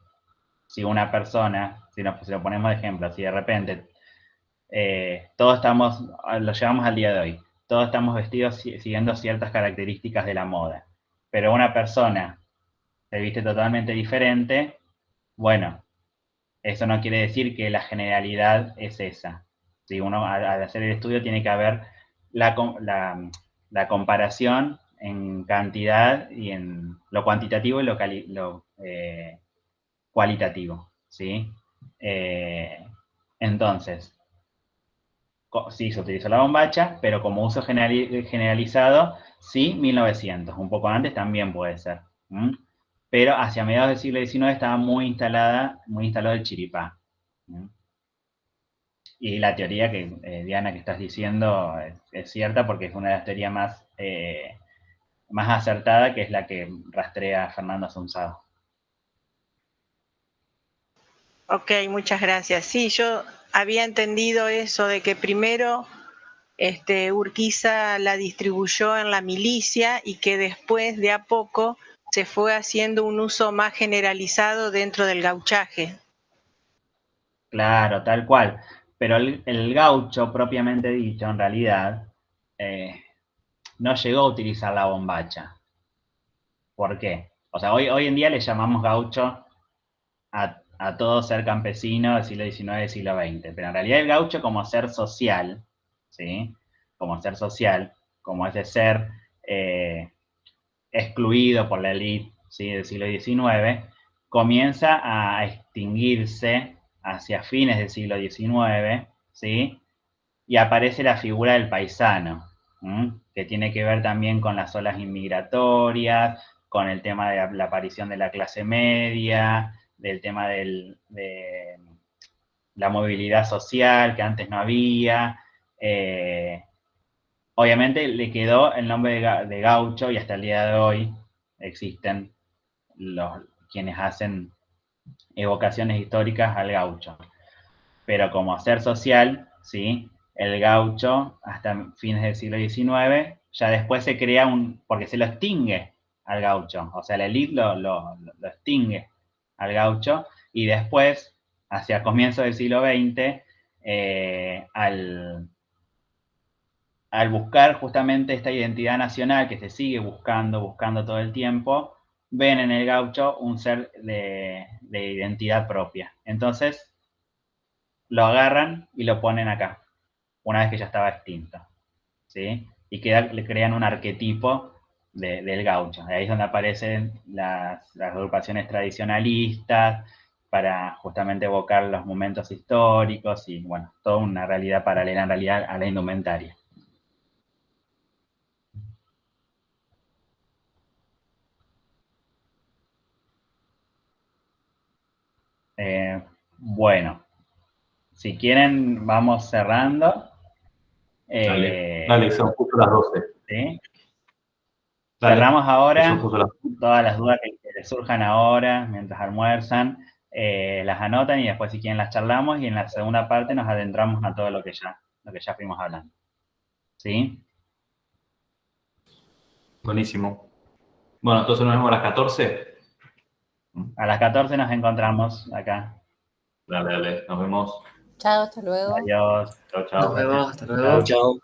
si una persona, si lo ponemos de ejemplo, si de repente todos estamos, lo llevamos al día de hoy, todos estamos vestidos siguiendo ciertas características de la moda, pero una persona se viste totalmente diferente, bueno, eso no quiere decir que la generalidad es esa. Si uno al hacer el estudio tiene que haber la comparación en cantidad y en lo cuantitativo y lo cualitativo, ¿sí? Entonces, sí, se utilizó la bombacha, pero como uso generalizado, sí, 1900. Un poco antes también puede ser. Pero hacia mediados del siglo XIX estaba muy instalado el chiripá. Y la teoría que, Diana, que estás diciendo es cierta porque es una de las teorías más acertada, que es la que rastrea Fernando Assunzado. Ok, muchas gracias. Sí, yo había entendido eso de que primero Urquiza la distribuyó en la milicia y que después de a poco se fue haciendo un uso más generalizado dentro del gauchaje. Claro, tal cual. Pero el gaucho, propiamente dicho, en realidad, no llegó a utilizar la bombacha. ¿Por qué? O sea, hoy en día le llamamos gaucho a todo ser campesino del siglo XIX, del siglo XX. Pero en realidad el gaucho como ser social, ¿sí? Como ser social, como ese ser excluido por la élite, ¿sí? Del siglo XIX, comienza a extinguirse hacia fines del siglo XIX, ¿sí? Y aparece la figura del paisano, que tiene que ver también con las olas inmigratorias, con el tema de la aparición de la clase media, del tema de la movilidad social que antes no había. Obviamente le quedó el nombre de gaucho y hasta el día de hoy existen quienes hacen evocaciones históricas al gaucho. Pero como ser social, ¿sí? El gaucho, hasta fines del siglo XIX, ya después se crea porque se lo extingue al gaucho, o sea, la élite lo extingue al gaucho, y después, hacia comienzos del siglo XX, al buscar justamente esta identidad nacional que se sigue buscando todo el tiempo, ven en el gaucho un ser de identidad propia. Entonces, lo agarran y lo ponen acá, una vez que ya estaba extinto, ¿sí? Y le crean un arquetipo del gaucho. Ahí es donde aparecen las agrupaciones tradicionalistas para justamente evocar los momentos históricos y, bueno, toda una realidad paralela en realidad a la indumentaria. Bueno, si quieren vamos cerrando. Dale, son justo las 12. ¿Sí? Dale, cerramos ahora. Las... Todas las dudas que les surjan ahora, mientras almuerzan, las anotan y después si quieren las charlamos y en la segunda parte nos adentramos a todo lo que ya fuimos hablando. ¿Sí? Buenísimo. Bueno, entonces nos vemos a las 14. A las 14 nos encontramos acá. Dale, nos vemos. Chao, hasta luego. Adiós. Chao, Nos chao. vemos, hasta luego. Chao.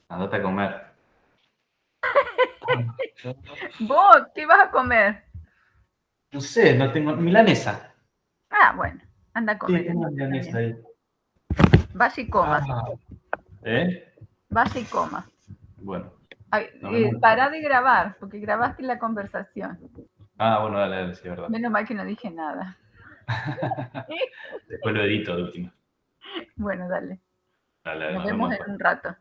Andate a comer. ¿Vos qué vas a comer? No sé, no tengo. Milanesa. Ah, bueno, anda a Sí, comer. tengo una milanesa ahí. Vas y comas, ¿Eh? vas y comas. Bueno. Ay, Nos vemos. pará de grabar, porque grabaste la conversación. Bueno, dale, sí, es verdad. Menos mal que no dije nada. Después lo edito de última. Bueno, dale. Dale, Nos nos vemos vemos. en un rato.